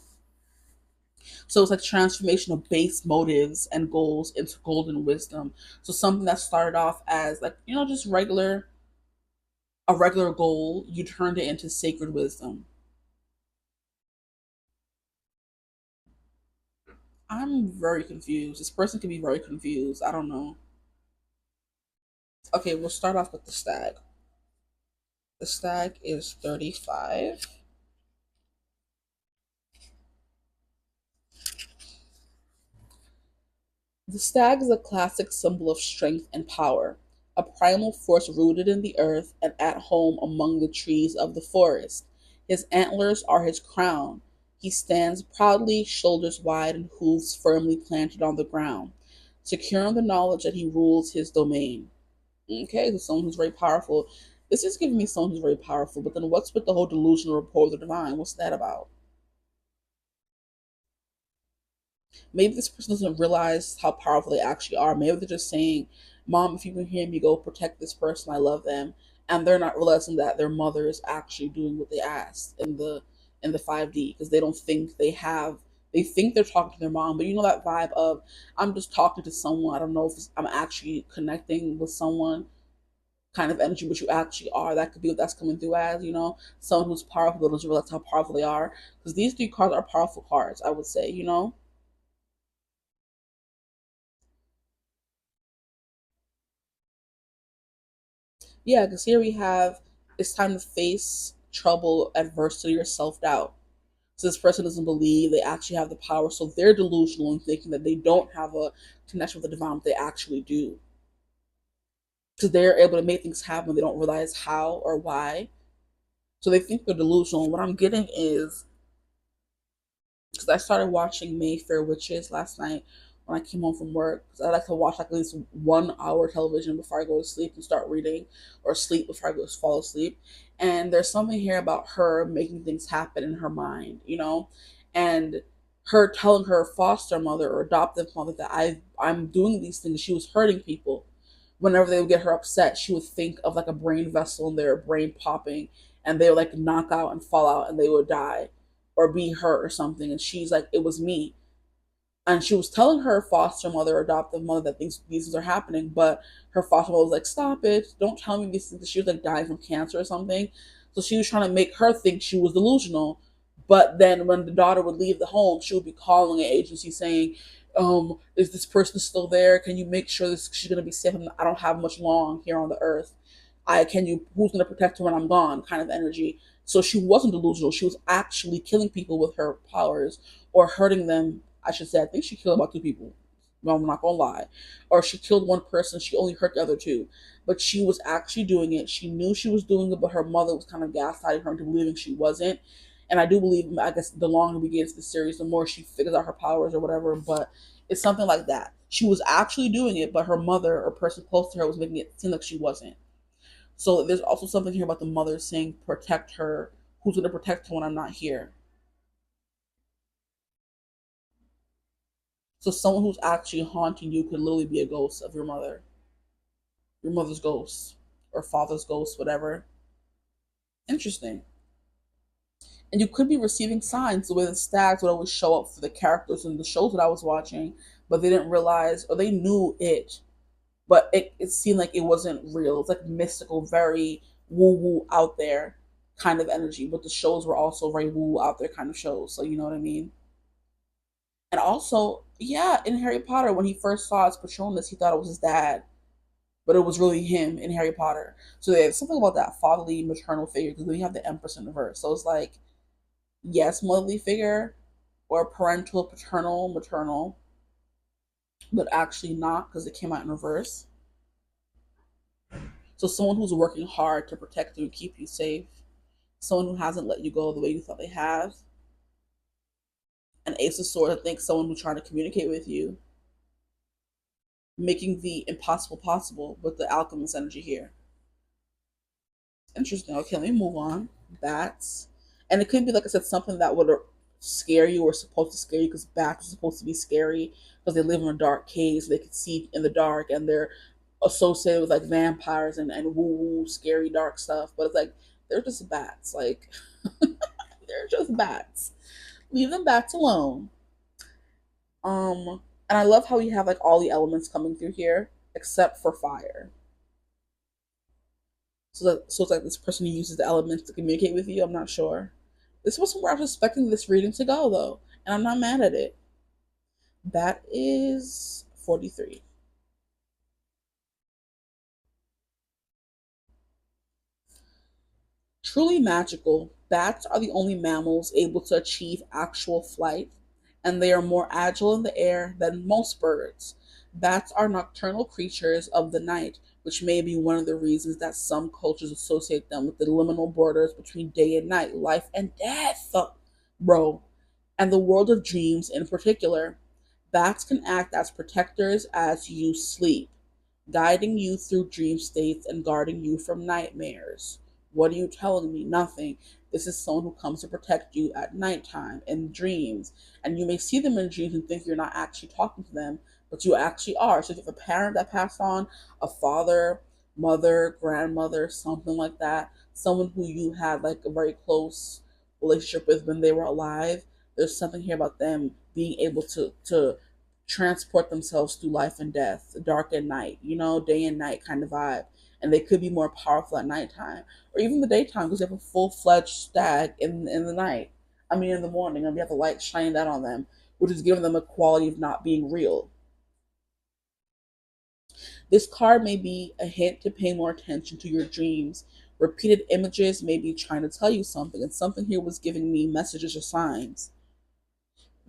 [SPEAKER 1] So it's like transformation of base motives and goals into golden wisdom. So something that started off as like, just a regular goal, you turned it into sacred wisdom. I'm very confused. This person could be very confused. I don't know. Okay, we'll start off with the stag. The stag is 35. The stag is a classic symbol of strength and power, a primal force rooted in the earth and at home among the trees of the forest. His antlers are his crown. He stands proudly, shoulders wide and hooves firmly planted on the ground, secure in the knowledge that he rules his domain. Okay, so someone who's very powerful. This is giving me someone who's very powerful, but then what's with the whole delusional rapport of the divine? What's that about? Maybe this person doesn't realize how powerful they actually are. Maybe they're just saying, "Mom, if you can hear me, go protect this person. I love them," and they're not realizing that their mother is actually doing what they asked in the 5D because they don't think they have. They think they're talking to their mom, but that vibe of I'm just talking to someone. I don't know if I'm actually connecting with someone kind of energy, but you actually are. That could be what that's coming through as, someone who's powerful but doesn't realize how powerful they are. Because these three cards are powerful cards, I would say. Yeah, because here we have it's time to face trouble, adversity, or self doubt. So this person doesn't believe they actually have the power, so they're delusional in thinking that they don't have a connection with the divine, but they actually do. Because they're able to make things happen, they don't realize how or why. So they think they're delusional. And what I'm getting is because I started watching Mayfair Witches last night when I came home from work. Because I like to watch like at least 1 hour television before I go to sleep and start reading, or sleep before I go to fall asleep. And there's something here about her making things happen in her mind, and her telling her foster mother or adoptive mother that I'm doing these things. She was hurting people. Whenever they would get her upset, she would think of like a brain vessel in their brain popping, and they would like knock out and fall out, and they would die or be hurt or something. And she's like, it was me. And she was telling her foster mother or adoptive mother that these things are happening, but her foster mother was like, stop it, don't tell me these things. She was like dying from cancer or something. So she was trying to make her think she was delusional. But then when the daughter would leave the home, she would be calling an agency saying, is this person still there? Can you make sure this she's gonna be safe? I don't have much long here on the earth. Who's gonna protect her when I'm gone? Kind of energy. So she wasn't delusional. She was actually killing people with her powers or hurting them. I should say, I think she killed about two people. No, I'm not gonna lie. Or she killed one person, she only hurt the other two. But she was actually doing it. She knew she was doing it, but her mother was kind of gaslighting her into believing she wasn't. And I do believe, I guess, the longer we get into the series, the more she figures out her powers or whatever. But it's something like that. She was actually doing it, but her mother or person close to her was making it seem like she wasn't. So there's also something here about the mother saying, protect her. Who's going to protect her when I'm not here? So someone who's actually haunting you could literally be a ghost of your mother's ghost, or father's ghost, whatever. Interesting. And you could be receiving signs the way the stags would always show up for the characters in the shows that I was watching, but they didn't realize, or they knew it, but it seemed like it wasn't real. It's like mystical, very woo woo out there kind of energy. But the shows were also very woo woo out there kind of shows. So you know what I mean? And also, yeah, in Harry Potter, when he first saw his Patronus, he thought it was his dad, but it was really him in Harry Potter. So there's something about that fatherly maternal figure because we have the Empress in the verse. So it's like Yes, motherly figure or parental, paternal, maternal, but actually not because it came out in reverse. So someone who's working hard to protect you and keep you safe, someone who hasn't let you go the way you thought they have. An ace of swords, I think someone who's trying to communicate with you, making the impossible possible with the alchemist energy here. Interesting. Okay, let me move on. Bats. And it could be, like I said, something that would scare you or supposed to scare you because bats are supposed to be scary because they live in a dark cave, so they can see in the dark, and they're associated with like vampires and woo woo scary dark stuff. But it's like they're just bats. Like they're just bats. Leave them bats alone. And I love how you have like all the elements coming through here except for fire. So it's like this person who uses the elements to communicate with you. I'm not sure. This wasn't where I was expecting this reading to go though, and I'm not mad at it. That is 43. Truly magical, bats are the only mammals able to achieve actual flight, and they are more agile in the air than most birds. Bats are nocturnal creatures of the night, which may be one of the reasons that some cultures associate them with the liminal borders between day and night, life and death, bro, and the world of dreams in particular. Bats can act as protectors as you sleep, guiding you through dream states and guarding you from nightmares. What are you telling me? Nothing. This is someone who comes to protect you at nighttime in dreams. And you may see them in dreams and think you're not actually talking to them, but you actually are. So if you have a parent that passed on, a father, mother, grandmother, something like that, someone who you had like a very close relationship with when they were alive, there's something here about them being able to transport themselves through life and death, dark and night, day and night kind of vibe. And they could be more powerful at nighttime or even the daytime because they have a full fledged stag in the night. I mean, in the morning, and we have the light shining down on them, which is giving them a quality of not being real. This card may be a hint to pay more attention to your dreams. Repeated images may be trying to tell you something, and something here was giving me messages or signs.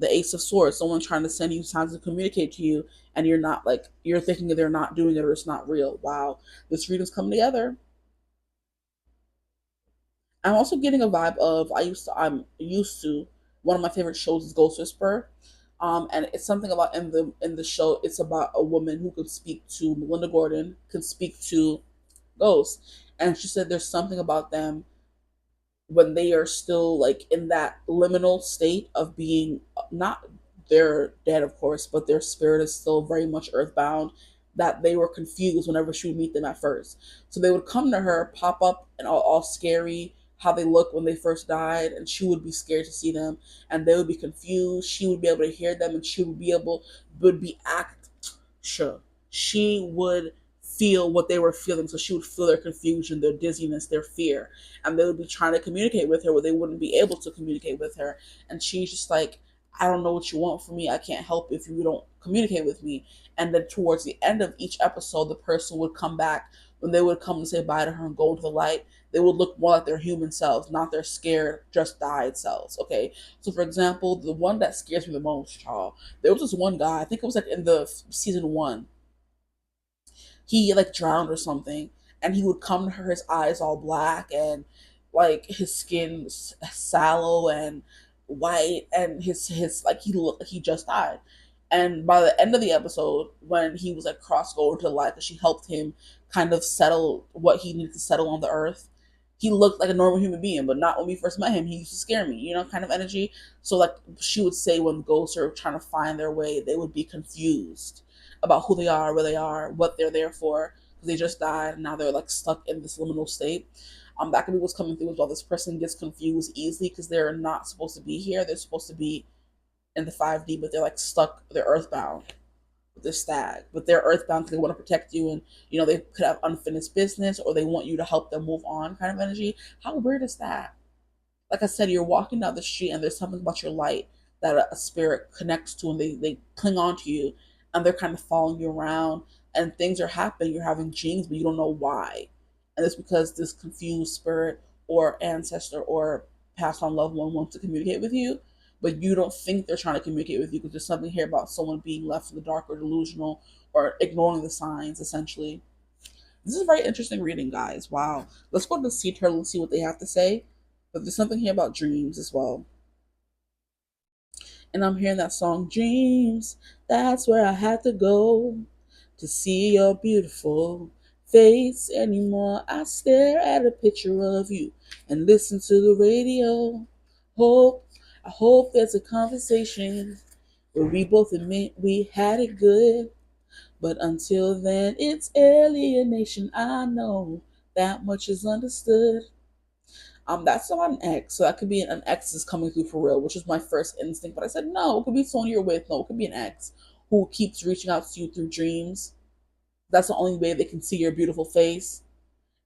[SPEAKER 1] The Ace of Swords, someone trying to send you signs to communicate to you, and you're not like you're thinking they're not doing it or it's not real. Wow, this reading's coming together. I'm also getting a vibe of I'm used to one of my favorite shows is Ghost Whisperer. And it's something about in the show. It's about a woman who could speak to Melinda Gordon, could speak to ghosts, and she said there's something about them when they are still like in that liminal state of being not they're dead of course, but their spirit is still very much earthbound, that they were confused whenever she would meet them at first. So they would come to her, pop up and all scary, how they look when they first died, and she would be scared to see them, and they would be confused. She would be able to hear them, and she would be act sure. She would feel what they were feeling, so she would feel their confusion, their dizziness, their fear, and they would be trying to communicate with her where they wouldn't be able to communicate with her. And she's just like, I don't know what you want from me. I can't help if you don't communicate with me. And then towards the end of each episode, the person would come back. When they would come and say bye to her and go into the light, they would look more like their human selves, not their scared, just died selves. Okay. So for example, the one that scares me the most, y'all, there was this one guy, I think it was like in the season one, he like drowned or something, and he would come to her, his eyes all black and like his skin sallow and white, and his like he looked like he just died. And by the end of the episode, when he was like crossed over to the light, that she helped him kind of settle what he needed to settle on the earth, he looked like a normal human being. But not when we first met him, he used to scare me, kind of energy. So like she would say, when ghosts are trying to find their way, they would be confused about who they are, where they are, what they're there for, because they just died and now they're like stuck in this liminal state. That could be what's coming through as well. This person gets confused easily because they're not supposed to be here. They're supposed to be in the 5D, but they're like stuck. They're earthbound. They're stag, but they're earthbound because they want to protect you, and they could have unfinished business, or they want you to help them move on. Kind of energy. How weird is that? Like I said, you're walking down the street and there's something about your light that a spirit connects to, and they cling on to you, and they're kind of following you around, and things are happening. You're having dreams, but you don't know why. And it's because this confused spirit or ancestor or past on loved one wants to communicate with you, but you don't think they're trying to communicate with you because there's something here about someone being left in the dark or delusional or ignoring the signs, essentially. This is a very interesting reading, guys. Wow. Let's go to the Sea Turtle and see what they have to say. But there's something here about dreams as well. And I'm hearing that song, Dreams, that's where I had to go to see your beautiful face anymore. I stare at a picture of you and listen to the radio. I hope there's a conversation where we both admit we had it good. But until then, it's alienation. I know that much is understood. That's not an ex, so that could be an ex is coming through for real, which is my first instinct. But I said no, it could be someone you're with. No, it could be an ex who keeps reaching out to you through dreams. That's the only way they can see your beautiful face,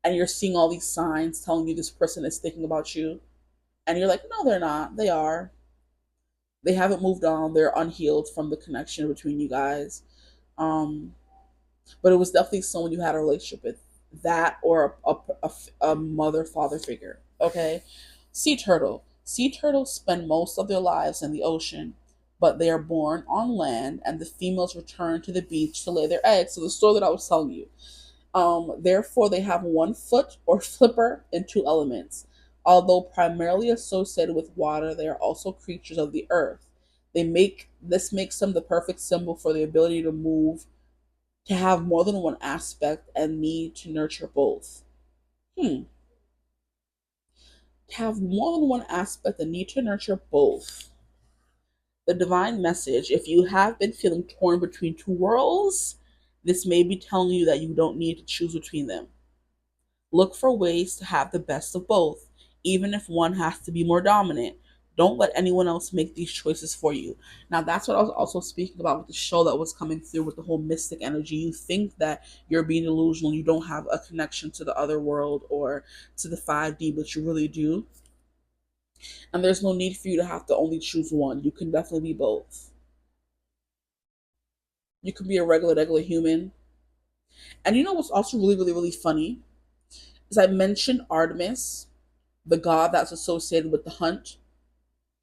[SPEAKER 1] and you're seeing all these signs telling you this person is thinking about you, and you're like, no, they're not. They are. They haven't moved on. They're unhealed from the connection between you guys. Um, but it was definitely someone you had a relationship with, that or a mother father figure. Okay. Sea turtle. Sea turtles spend most of their lives in the ocean, but they are born on land, and the females return to the beach to lay their eggs. So the story that I was telling you. Therefore, they have one foot or flipper in two elements. Although primarily associated with water, they are also creatures of the earth. This makes them the perfect symbol for the ability to move, to have more than one aspect, and need to nurture both. Hmm. To have more than one aspect and need to nurture both. The divine message: if you have been feeling torn between two worlds, this may be telling you that you don't need to choose between them. Look for ways to have the best of both, even if one has to be more dominant. Don't let anyone else make these choices for you. Now, that's what I was also speaking about with the show that was coming through with the whole mystic energy. You think that you're being delusional, you don't have a connection to the other world or to the 5D, but you really do. And there's no need for you to have to only choose one. You can definitely be both. You can be a regular human. And you know what's also really funny? Is I mentioned Artemis, the god that's associated with the hunt,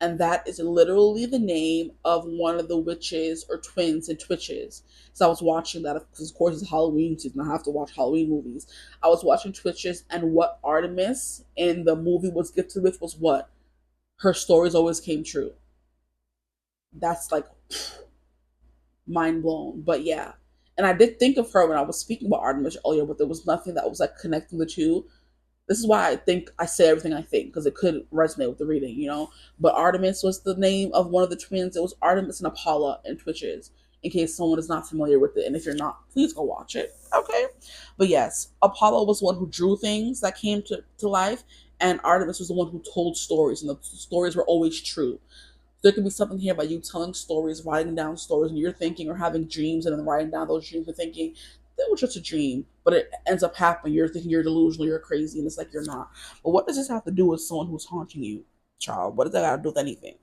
[SPEAKER 1] and that is literally the name of one of the witches or twins in Twitches. So I was watching that because, of course, it's Halloween season. I have to watch Halloween movies. I was watching Twitches, and what Artemis in the movie was gifted with was what her stories always came true. That's like mind blown. But yeah, and I did think of her when I was speaking about Artemis earlier, but there was nothing that was like connecting the two. This is why I think I say everything I think, because it could resonate with the reading, you know. But Artemis was the name of one of the twins. It was Artemis and Apollo in Twitches, in case someone is not familiar with it. And if you're not, please go watch it. Okay. But yes, Apollo was the one who drew things that came to life, and Artemis was the one who told stories, and the stories were always true. There could be something here about you telling stories, writing down stories, and you're thinking or having dreams and then writing down those dreams and thinking that was just a dream, but it ends up happening. You're thinking you're delusional, you're crazy, and it's like you're not. But what does this have to do with someone who's haunting you, child? What does that got to do with anything?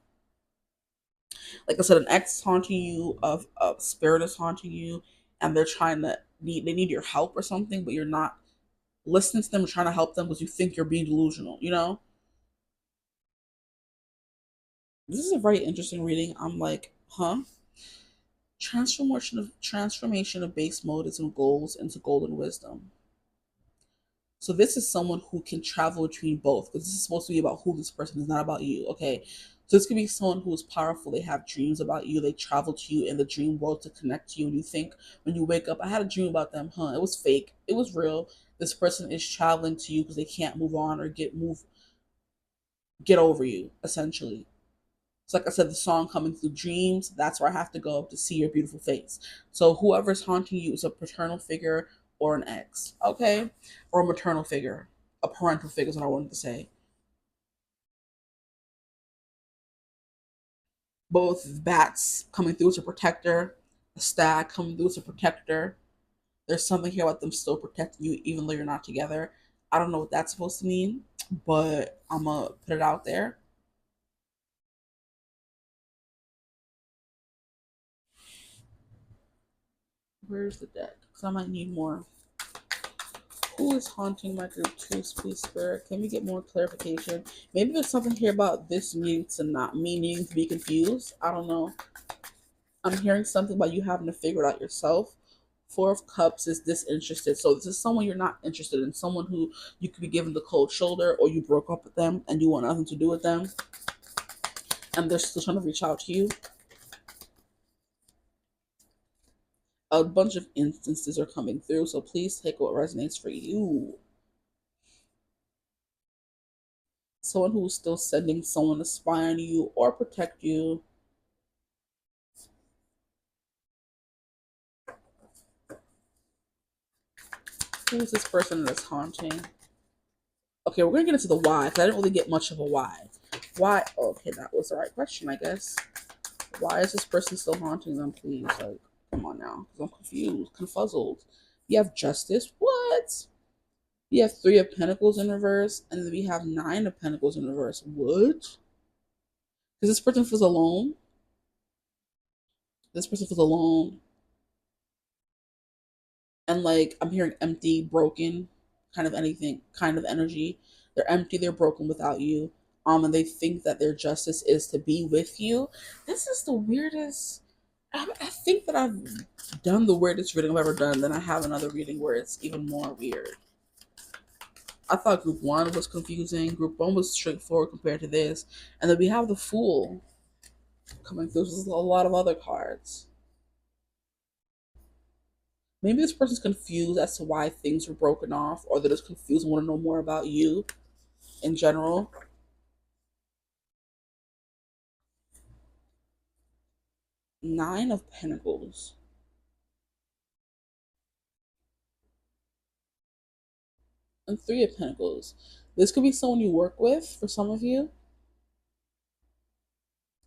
[SPEAKER 1] Like I said, an ex is haunting you, of a spirit is haunting you, and they're trying to they need your help or something, but you're not listening to them or trying to help them because you think you're being delusional. You know, this is a very interesting reading. I'm like, huh? Transformation of base motives and goals into golden wisdom. So this is someone who can travel between both, because this is supposed to be about who this person is, not about you. Okay. So this could be someone who is powerful. They have dreams about you. They travel to you in the dream world to connect to you. And you think when you wake up, I had a dream about them, huh? It was fake. It was real. This person is traveling to you because they can't move on or get over you, essentially. So like I said, the song coming through dreams, that's where I have to go to see your beautiful face. So whoever's haunting you is a paternal figure or an ex, okay? Or a maternal figure. A parental figure is what I wanted to say. Both bats coming through as a protector, a stag coming through as a protector. There's something here about them still protecting you even though you're not together. I don't know what that's supposed to mean, but I'm gonna put it out there. Where's the deck? Because I might need more. Who is haunting my group? Truth, please, spirit. Can we get more clarification? Maybe there's something here about this needing to not me needing to be confused. I don't know. I'm hearing something about you having to figure it out yourself. Four of Cups is disinterested. So this is someone you're not interested in. Someone who you could be given the cold shoulder, or you broke up with them and you want nothing to do with them. And they're still trying to reach out to you. A bunch of instances are coming through. So please take what resonates for you. Someone who is still sending someone to spy on you or protect you. Who is this person that's haunting? Okay, we're gonna get into the why, because I didn't really get much of a why. Why? Okay, that was the right question, I guess. Why is this person still haunting them, please? Like, come on now, because I'm confused, confuzzled. You have Justice. What? You have Three of Pentacles in reverse, and then we have Nine of Pentacles in reverse. What? Because this person feels alone. This person feels alone. And like, I'm hearing empty, broken, kind of anything, kind of energy. They're empty, they're broken without you. And they think that their justice is to be with you. This is the weirdest. I think that I've done the weirdest reading I've ever done. Then I have another reading where it's even more weird. I thought group one was confusing. Group one was straightforward compared to this. And then we have the Fool coming through. There's a lot of other cards. Maybe this person's confused as to why things were broken off, or they're just confused and want to know more about you in general. Nine of Pentacles. And Three of Pentacles. This could be someone you work with for some of you.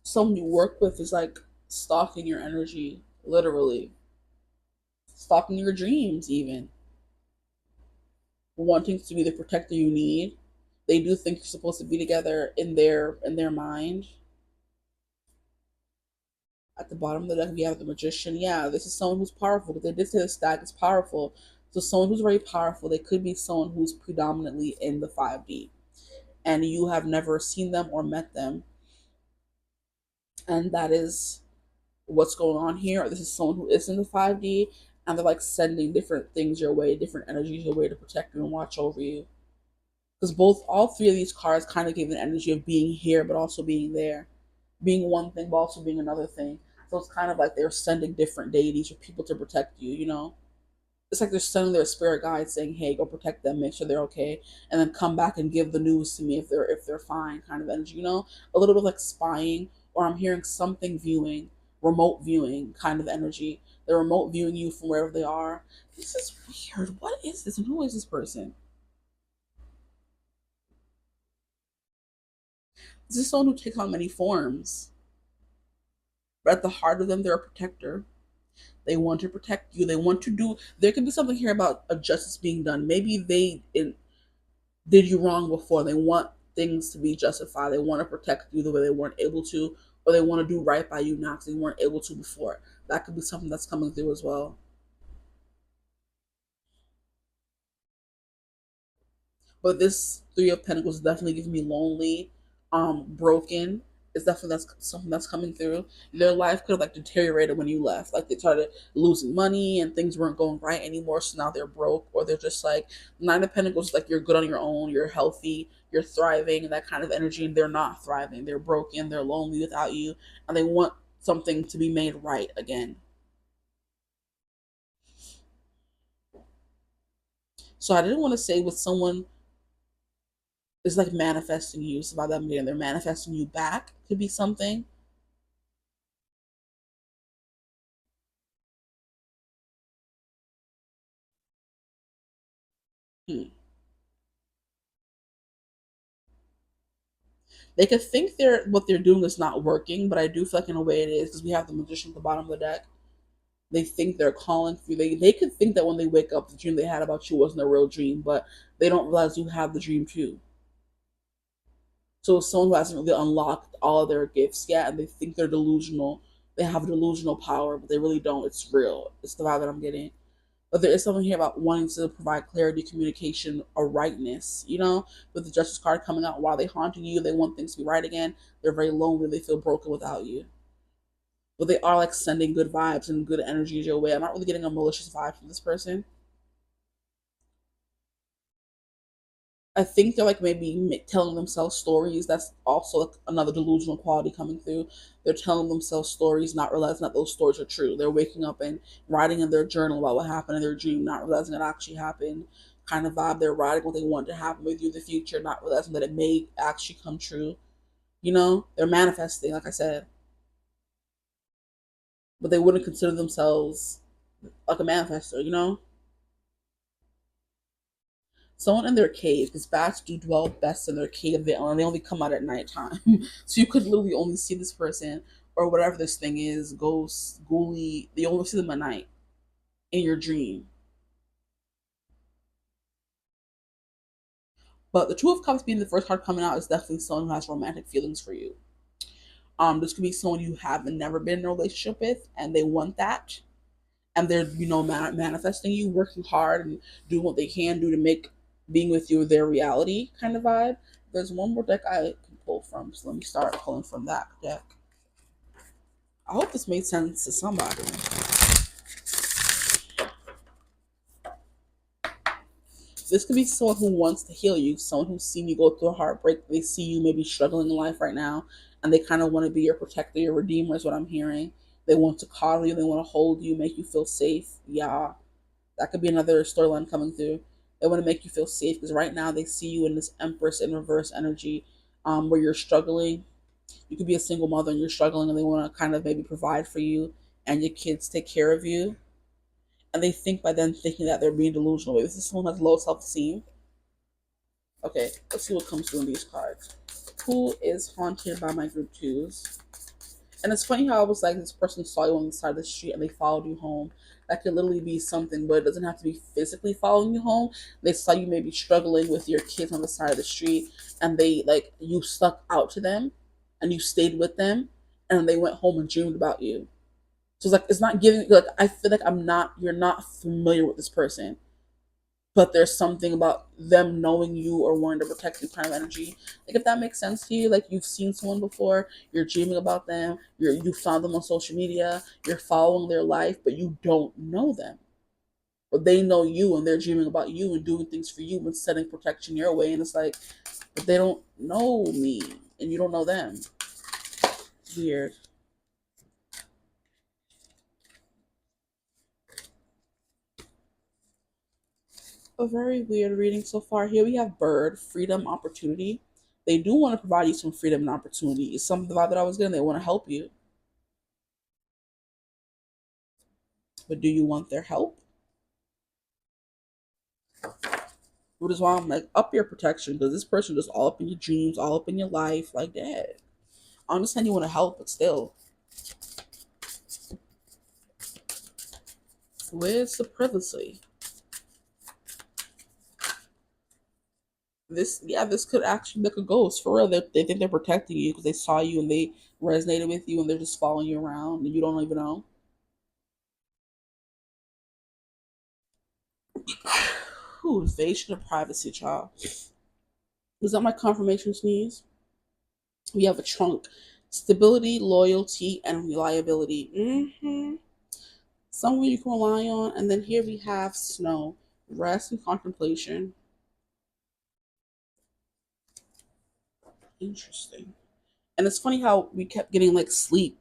[SPEAKER 1] Someone you work with is like stalking your energy, literally. Stalking your dreams, even. Wanting to be the protector you need. They do think you're supposed to be together in their mind. At the bottom of the deck, we have the Magician. Yeah, this is someone who's powerful, but they did say the stack is powerful. So someone who's very powerful, they could be someone who's predominantly in the 5D. And you have never seen them or met them. And that is what's going on here. This is someone who is in the 5D, and they're like sending different things your way, different energies your way to protect you and watch over you. Because all three of these cards kind of give an energy of being here, but also being there. Being one thing, but also being another thing. So it's kind of like they're sending different deities or people to protect you, you know? It's like they're sending their spirit guides saying, hey, go protect them, make sure they're okay, and then come back and give the news to me if they're fine, kind of energy, you know? A little bit like spying, or I'm hearing something viewing, remote viewing kind of energy. They're remote viewing you from wherever they are. This is weird. What is this? And who is this person? This is someone who takes on many forms. But at the heart of them, they're a protector. They want to protect you. They want to do. There could be something here about a justice being done. Maybe did you wrong before. They want things to be justified. They want to protect you the way they weren't able to, or they want to do right by you now because they weren't able to before. That could be something that's coming through as well. But this Three of Pentacles is definitely giving me lonely, broken. It's definitely that's something that's coming through. Their life could have like deteriorated when you left. Like they started losing money and things weren't going right anymore. So now they're broke, or they're just like Nine of Pentacles. Like you're good on your own, you're healthy, you're thriving, and that kind of energy. And they're not thriving. They're broken. They're lonely without you, and they want something to be made right again. So I didn't want to say with someone is like manifesting you. So by them getting they're manifesting you back could be something. Hmm. They could think they're what they're doing is not working, but I do feel like in a way it is because we have the Magician at the bottom of the deck. They think they're calling for you. They could think that when they wake up, the dream they had about you wasn't a real dream, but they don't realize you have the dream too. So it's someone who hasn't really unlocked all of their gifts yet, and they think they're delusional. They have delusional power, but they really don't. It's real. It's the vibe that I'm getting. But there is something here about wanting to provide clarity, communication, or rightness. With the Justice card coming out, while they haunting you, they want things to be right again. They're very lonely. They feel broken without you. But they are like sending good vibes and good energies your way. I'm not really getting a malicious vibe from this person. I think they're like maybe telling themselves stories. That's also like another delusional quality coming through. They're telling themselves stories, not realizing that those stories are true. They're waking up and writing in their journal about what happened in their dream, not realizing it actually happened. Kind of vibe. They're writing what they want to happen with you in the future, not realizing that it may actually come true. They're manifesting, like I said, but they wouldn't consider themselves like a manifester. Someone in their cave, because bats do dwell best in their cave. They only come out at nighttime. So you could literally only see this person or whatever this thing is, ghost, ghoulie. You only see them at night in your dream. But the Two of Cups being the first card coming out is definitely someone who has romantic feelings for you. This could be someone you haven't never been in a relationship with, and they want that, and they're manifesting you, working hard and doing what they can do to make being with you their reality kind of vibe. There's one more deck I can pull from, so let me start pulling from that deck. I hope this made sense to somebody. This could be someone who wants to heal you, someone who's seen you go through a heartbreak. They see you maybe struggling in life right now, and they kind of want to be your protector, your redeemer, is what I'm hearing. They want to coddle you, they want to hold you, make you feel safe. Yeah, that could be another storyline coming through. They want to make you feel safe because right now they see you in this Empress in reverse energy, where you're struggling. You could be a single mother and you're struggling, and they want to kind of maybe provide for you and your kids, take care of you. And they think by then thinking that they're being delusional. Maybe this is someone who has low self esteem. Okay, let's see what comes through in these cards. Who is haunted by my group twos? And it's funny how I was like, this person saw you on the side of the street and they followed you home. That could literally be something, but it doesn't have to be physically following you home. They saw you maybe struggling with your kids on the side of the street, and they like you stuck out to them, and you stayed with them, and they went home and dreamed about you. So it's like it's not giving like I feel like I'm not you're not familiar with this person, but there's something about them knowing you or wanting to protect you kind of energy. Like if that makes sense to you, like you've seen someone before, you're dreaming about them, you found them on social media, you're following their life, but you don't know them. But they know you and they're dreaming about you and doing things for you and setting protection your way. And it's like, but they don't know me and you don't know them. Weird. A very weird reading so far. Here we have Bird, freedom, opportunity. They do want to provide you some freedom and opportunity. It's some of the vibe that I was getting. They want to help you. But do you want their help? Which is why I'm like, up your protection, because this person is all up in your dreams, all up in your life, like that. I understand you want to help, but still. Where's the privacy? This could actually look a ghost for real. They think they're protecting you because they saw you and they resonated with you and they're just following you around and you don't even know. Ooh, invasion of privacy, child. Was that my confirmation sneeze? We have a trunk. Stability, loyalty, and reliability. Someone you can rely on. And then here we have snow. Rest and contemplation. Interesting. And it's funny how we kept getting like sleep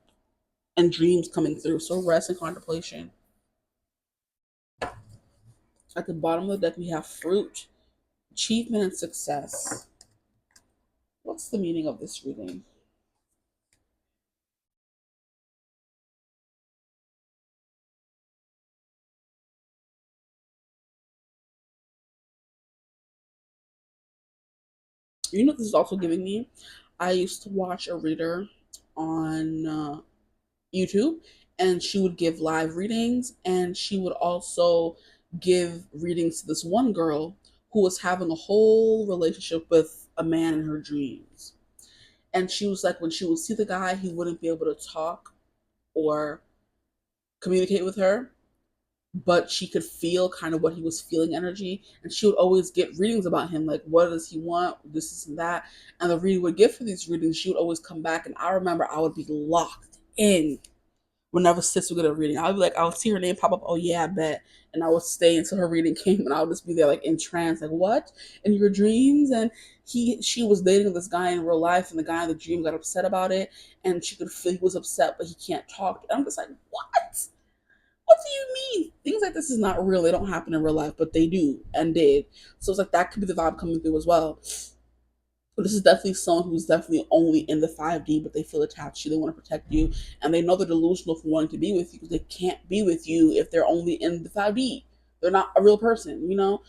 [SPEAKER 1] and dreams coming through. So rest and contemplation. At the bottom of the deck, we have fruit, achievement, and success. What's the meaning of this reading? You know what this is also giving me? I used to watch a reader on YouTube, and she would give live readings, and she would also give readings to this one girl who was having a whole relationship with a man in her dreams. And she was like, when she would see the guy, he wouldn't be able to talk or communicate with her. but she could feel kind of what he was feeling energy, and she would always get readings about him, like what does he want, this and that. And the reader would give for these readings, she would always come back, and I remember I would be locked in whenever sis would get a reading. I would be like, I would see her name pop up, oh yeah, I bet. And I would stay until her reading came, and I would just be there like in trance, like what? In your dreams? And she was dating this guy in real life, and the guy in the dream got upset about it, and she could feel he was upset, but he can't talk. And I'm just like, what? What do you mean? Things like this is not real. They don't happen in real life, but they do and did. So it's like that could be the vibe coming through as well. But this is definitely someone who's definitely only in the 5D, but they feel attached to you. They want to protect you. And they know they're delusional for wanting to be with you because they can't be with you if they're only in the 5D. They're not a real person, you know?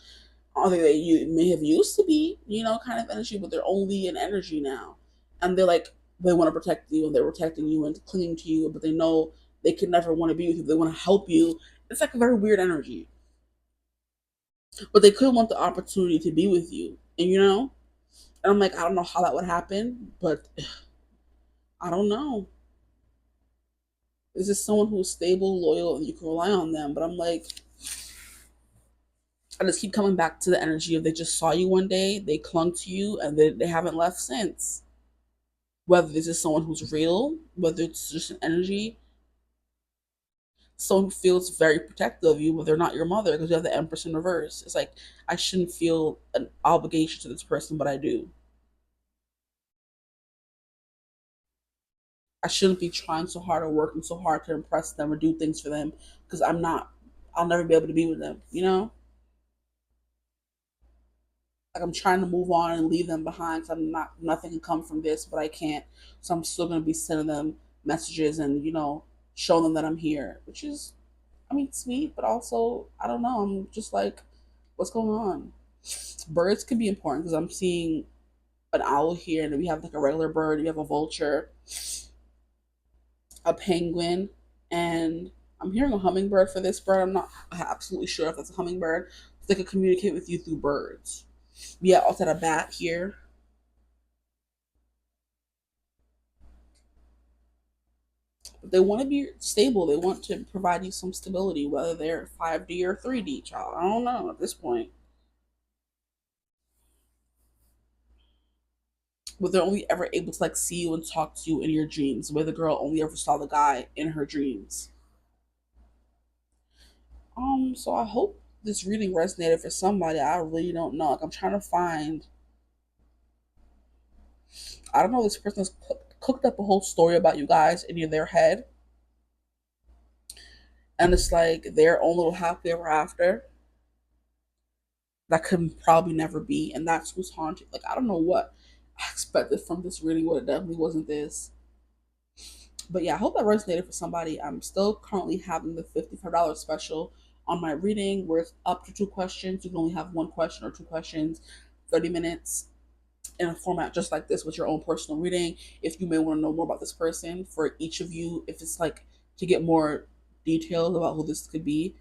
[SPEAKER 1] Or they you may have used to be, you know, kind of energy, but they're only an energy now. And they're like, they want to protect you and they're protecting you and clinging to you, but they know they can never want to be with you. They want to help you. It's like a very weird energy. But they could want the opportunity to be with you. And you know? And I'm like, I don't know how that would happen, but I don't know. Is this someone who's stable, loyal, and you can rely on them? But I'm like, I just keep coming back to the energy of they just saw you one day, they clung to you, and they haven't left since. Whether this is someone who's real, whether it's just an energy, someone who feels very protective of you, but they're not your mother because you have the Empress in reverse. It's like, I shouldn't feel an obligation to this person, but I do. I shouldn't be trying so hard or working so hard to impress them or do things for them because I'm not, I'll never be able to be with them, you know? Like I'm trying to move on and leave them behind because I'm not, nothing can come from this, but I can't. So I'm still going to be sending them messages and, you know, showing them that I'm here, which is, I mean, sweet, but also, I don't know. I'm just like, what's going on? Birds could be important because I'm seeing an owl here, and then we have like a regular bird, we have a vulture, a penguin, and I'm hearing a hummingbird for this bird. I'm not absolutely sure if that's a hummingbird. They could communicate with you through birds. Yeah, also had a bat here. But they want to be stable. They want to provide you some stability, whether they're 5D or 3D, child. I don't know at this point. But they're only ever able to like see you and talk to you in your dreams, where the girl only ever saw the guy in her dreams. So I hope this reading resonated for somebody. I really don't know. Like I'm trying to find. I don't know. This person's cooked up a whole story about you guys in their head, and it's like their own little happy ever after that could probably never be, and that's who's haunted. Like I don't know what I expected from this reading, but it definitely wasn't this. But yeah, I hope that resonated for somebody. I'm still currently having the $55 special on my reading where it's up to two questions. You can only have one question or two questions, 30 minutes in a format just like this with your own personal reading. If you may want to know more about this person, for each of you, if it's like to get more details about who this could be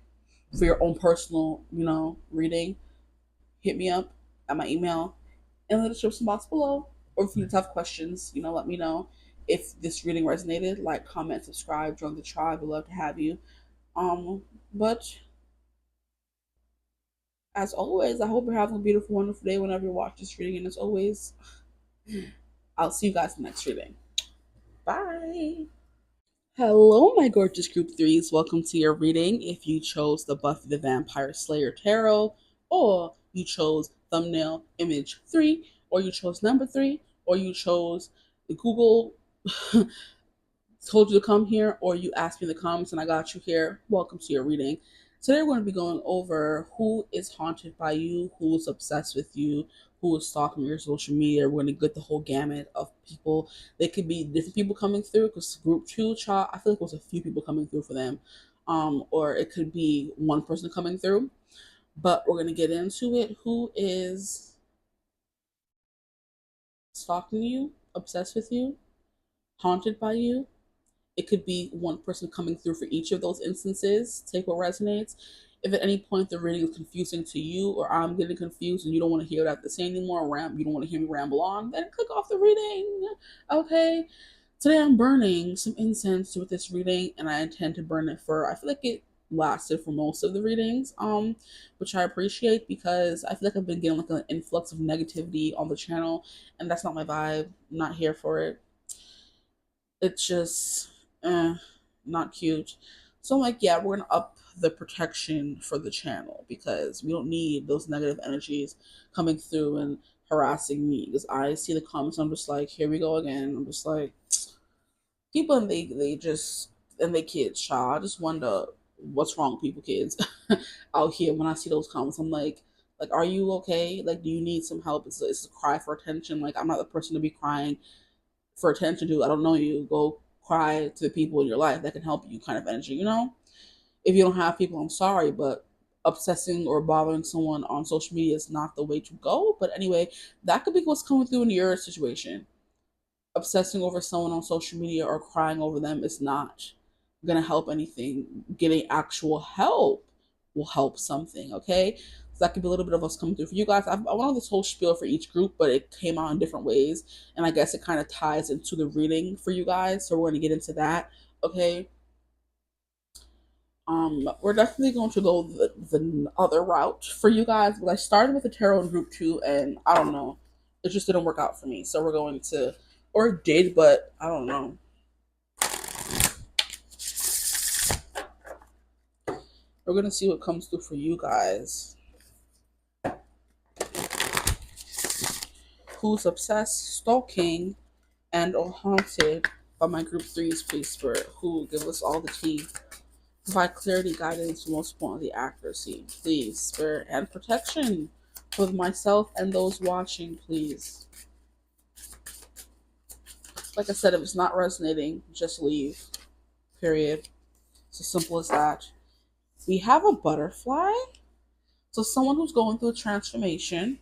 [SPEAKER 1] for your own personal, you know, reading, hit me up at my email in the description box below. Or if you have questions, you know, let me know. If this reading resonated, like, comment, subscribe, join the tribe. We'd love to have you. But as always, I hope you're having a beautiful, wonderful day whenever you watch this reading. And as always, I'll see you guys in the next reading. Bye. Hello, my gorgeous group threes. Welcome to your reading. If you chose the Buffy the Vampire Slayer Tarot, or you chose thumbnail image 3, or you chose number 3, or you chose the Google told you to come here, or you asked me in the comments and I got you here, welcome to your reading. Today we're going to be going over who is haunted by you, who is obsessed with you, who is stalking your social media. We're going to get the whole gamut of people. They could be different people coming through because group 2, child, I feel like it was a few people coming through for them. Or it could be one person coming through. But we're going to get into it. Who is stalking you, obsessed with you, haunted by you? It could be one person coming through for each of those instances. Take what resonates. If at any point the reading is confusing to you, or I'm getting confused and you don't want to hear what I have to say anymore, or you don't want to hear me ramble on, then click off the reading. Okay. Today I'm burning some incense with this reading, and I intend to burn it for, I feel like lasted for most of the readings, which I appreciate because I feel like I've been getting like an influx of negativity on the channel, and that's not my vibe. I'm not here for it. It's just not cute. So I'm like, yeah, we're gonna up the protection for the channel because we don't need those negative energies coming through and harassing me. Because I see the comments, I'm just like, here we go again. I'm just like, people and they just and they kids, child. I just wonder what's wrong with people, kids, out here. When I see those comments, I'm like, are you okay? Like, do you need some help? It's a cry for attention. Like, I'm not the person to be crying for attention to. I don't know you. Go cry to the people in your life that can help you, kind of energy. If you don't have people, I'm sorry, but obsessing or bothering someone on social media is not the way to go. But anyway, that could be what's coming through in your situation. Obsessing over someone on social media or crying over them is not going to help anything. Getting actual help will help something, okay? So that could be a little bit of what's coming through for you guys. I wanted this whole spiel for each group, but it came out in different ways. And I guess it kind of ties into the reading for you guys. So we're going to get into that, okay? We're definitely going to go the other route for you guys. But I started with the tarot in group 2, and I don't know. It just didn't work out for me. So we're going to, or it did, but I don't know. We're going to see what comes through for you guys. Who's obsessed, stalking, and or haunted by my group 3's, please, Spirit? Who give us all the tea? Provide clarity, guidance, most importantly, accuracy, please, Spirit, and protection for myself and those watching, please. Like I said, if it's not resonating, just leave. Period. It's as simple as that. We have a butterfly. So someone who's going through a transformation.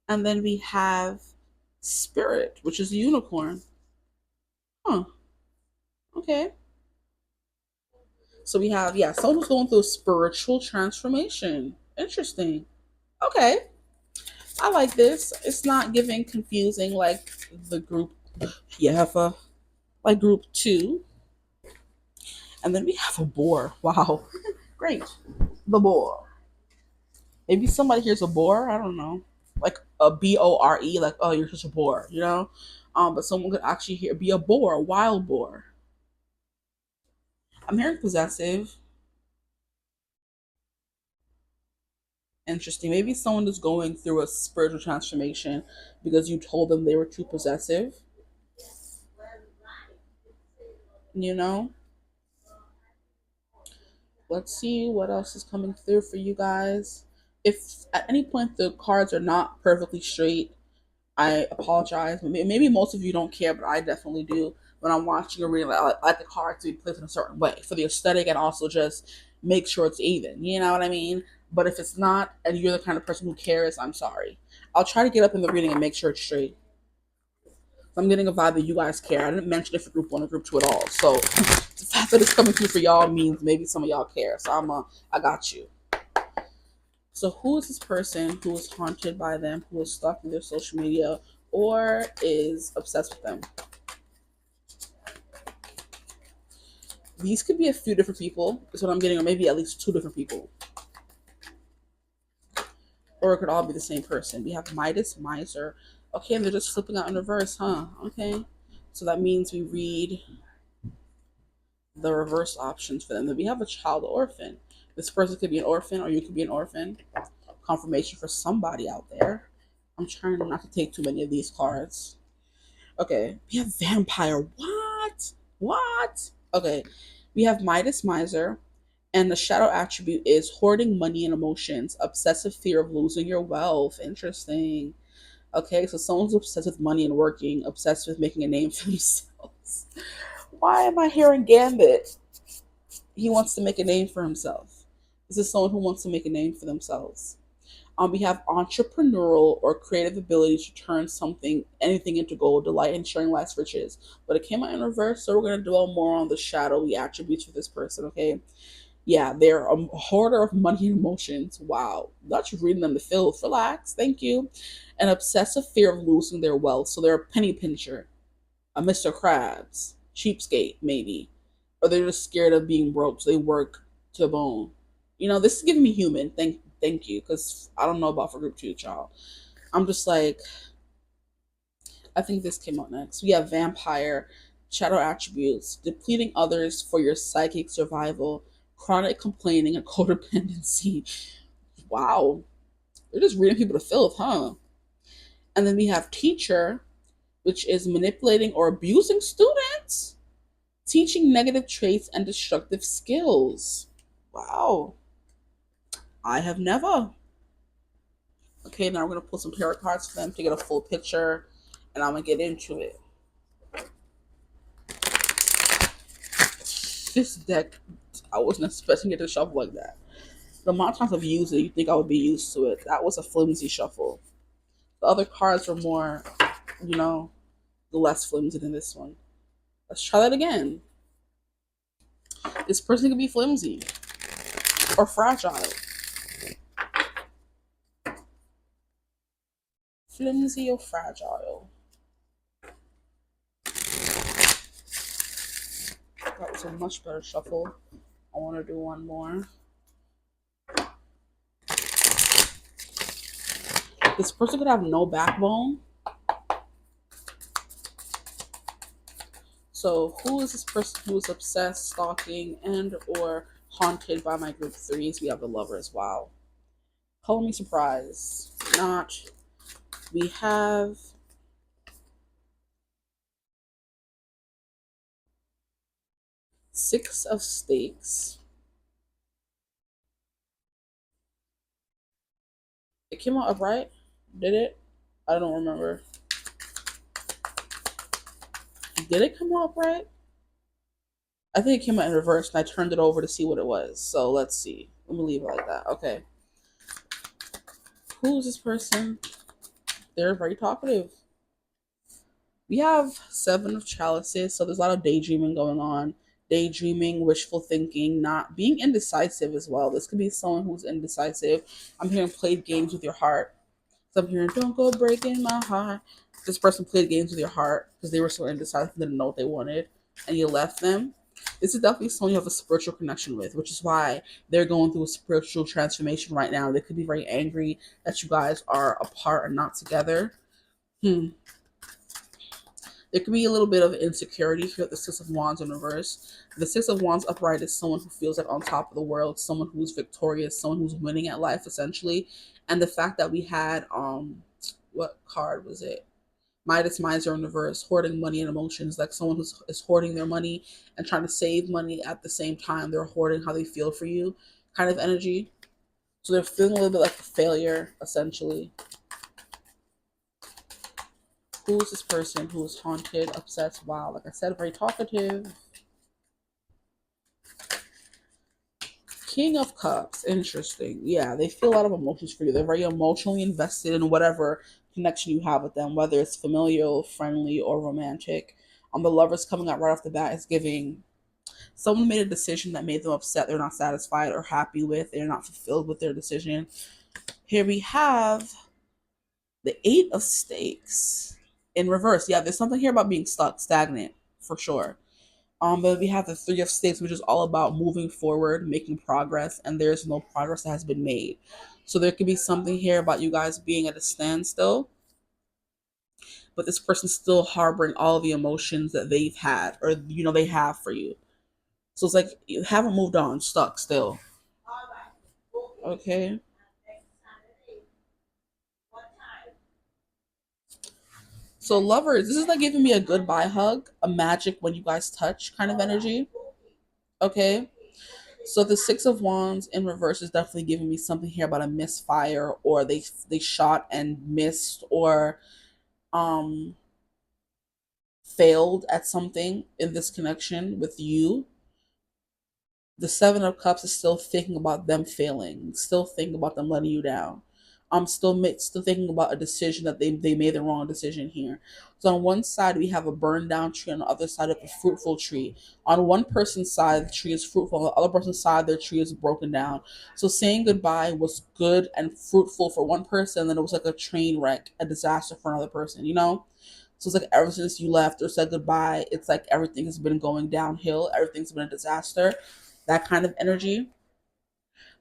[SPEAKER 1] And then we have spirit, which is a unicorn. Huh. Okay. So we have, yeah, someone who's going through a spiritual transformation. Interesting. Okay. I like this. It's not giving confusing like the group. Yeah, like group 2. And then we have a boar. Wow. Great. The boar. Maybe somebody here's a boar. I don't know. Like a BORE, like, oh, you're such a boar. But someone could actually be a boar, a wild boar. I'm hearing possessive. Interesting. Maybe someone is going through a spiritual transformation because you told them they were too possessive. You know? Let's see what else is coming through for you guys. If at any point the cards are not perfectly straight, I apologize. Maybe most of you don't care, but I definitely do. When I'm watching a reading, I like the cards to be placed in a certain way for the aesthetic and also just make sure it's even. You know what I mean? But if it's not, and you're the kind of person who cares, I'm sorry. I'll try to get up in the reading and make sure it's straight. I'm getting a vibe that you guys care. I didn't mention it for group 1 or group 2 at all. So the fact that it's coming through for y'all means maybe some of y'all care. So I got you. So who is this person who is haunted by them, who is stalking their social media, or is obsessed with them? These could be a few different people, is what I'm getting, or maybe at least 2 different people. Or it could all be the same person. We have Midas, Miser. Okay, and they're just flipping out in reverse, huh? Okay. So that means we read the reverse options for them. Then we have a child orphan. This person could be an orphan, or you could be an orphan. Confirmation for somebody out there. I'm trying not to take too many of these cards. Okay, we have vampire. What? Okay, we have Midas, Miser, and the shadow attribute is hoarding money and emotions, obsessive fear of losing your wealth. Interesting. Okay, so someone's obsessed with money and working, obsessed with making a name for themselves. Why am I hearing Gambit? He wants to make a name for himself. This is someone who wants to make a name for themselves. We have entrepreneurial or creative ability to turn anything into gold, delight in sharing life's riches. But it came out in reverse, so we're going to dwell more on the shadowy attributes for this person, okay? Yeah, they're a hoarder of money and emotions. Wow. Not just reading them to filth. Relax. Thank you. An obsessive fear of losing their wealth. So they're a penny pincher, a Mr. Krabs, cheapskate, maybe. Or they're just scared of being broke. So they work to the bone. This is giving me human. Thank you, because I don't know about for group 2, child. I'm just like, I think this came out next. We have vampire, shadow attributes, depleting others for your psychic survival, chronic complaining, and codependency. Wow. They're just reading people to filth, huh? And then we have teacher, which is manipulating or abusing students, teaching negative traits and destructive skills. Wow. I have never. Okay, now we're going to pull some tarot cards for them to get a full picture, and I'm going to get into it. This deck, I wasn't expecting it to shuffle like that. The amount of times I've used it, you think I would be used to it. That was a flimsy shuffle. The other cards were more, you know, less flimsy than this one. Let's try that again. This person could be flimsy or fragile. Flimsy or fragile. That was a much better shuffle. I want to do one more. This person could have no backbone. So who is this person who is obsessed, stalking, and or haunted by my group 3s? We have the lovers. Wow. Color me surprised. Not. We have Six of Stakes. It came out upright. Did it? I don't remember. Did it come out upright? I think it came out in reverse, and I turned it over to see what it was. So let's see. Let me leave it like that. Okay. Who is this person? They're very talkative. We have Seven of Chalices, so there's a lot of daydreaming going on. Daydreaming, wishful thinking, not being indecisive as well. This could be someone who's indecisive. I'm hearing played games with your heart. So I'm hearing, don't go breaking my heart. This person played games with your heart because they were so indecisive and didn't know what they wanted, and you left them. This is definitely someone you have a spiritual connection with, which is why they're going through a spiritual transformation right now. They could be very angry that you guys are apart and not together. There could be a little bit of insecurity here with the Six of Wands in reverse. The Six of Wands upright is someone who feels like on top of the world, someone who's victorious, someone who's winning at life, essentially. And the fact that we had, what card was it? Midas Miser in reverse, hoarding money and emotions, like someone who's is hoarding their money and trying to save money at the same time they're hoarding how they feel for you, kind of energy. So they're feeling a little bit like a failure, essentially. Who is this person who is haunted, obsessed? Wow, like I said, very talkative. King of Cups, interesting. Yeah, they feel a lot of emotions for you. They're very emotionally invested in whatever connection you have with them, whether it's familial, friendly, or romantic. The lovers coming out right off the bat is giving someone made a decision that made them upset, they're not satisfied or happy with, they're not fulfilled with their decision. Here we have the Eight of Stakes in reverse. Yeah, there's something here about being stuck, stagnant, for sure. But we have the Three of Stakes, which is all about moving forward, making progress, and there's no progress that has been made. So there could be something here about you guys being at a standstill, but this person's still harboring all the emotions that they've had or they have for you. So it's like you haven't moved on, stuck still. Okay. So lovers, this is like giving me a goodbye hug, a magic when you guys touch kind of energy. Okay. So the Six of Wands in reverse is definitely giving me something here about a misfire, or they shot and missed, or um failed at something in this connection with you. The Seven of Cups is still thinking about them failing, still thinking about them letting you down. I'm still thinking about a decision that they made the wrong decision here. So on one side we have a burned down tree, on the other side of a fruitful tree. On one person's side the tree is fruitful, on the other person's side their tree is broken down. So saying goodbye was good and fruitful for one person, then it was like a train wreck, a disaster for another person. So it's like ever since you left or said goodbye, it's like everything has been going downhill, everything's been a disaster, that kind of energy.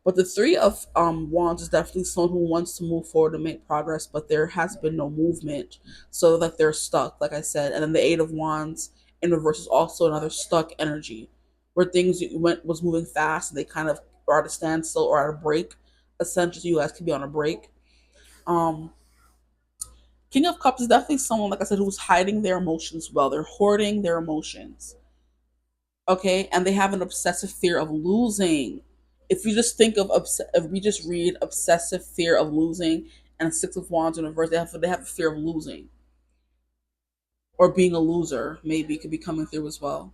[SPEAKER 1] But the three of wands is definitely someone who wants to move forward and make progress, but there has been no movement, so that they're stuck, like I said. And then the eight of wands in reverse is also another stuck energy, where things went was moving fast and they kind of are at a standstill or at a break. Essentially, you guys could be on a break. Um, King of Cups is definitely someone, like I said, who's hiding their emotions well. They're hoarding their emotions. Okay, and they have an obsessive fear of losing. If you just think of if we just read obsessive fear of losing and Six of Wands in reverse, they have a fear of losing or being a loser. Maybe could be coming through as well.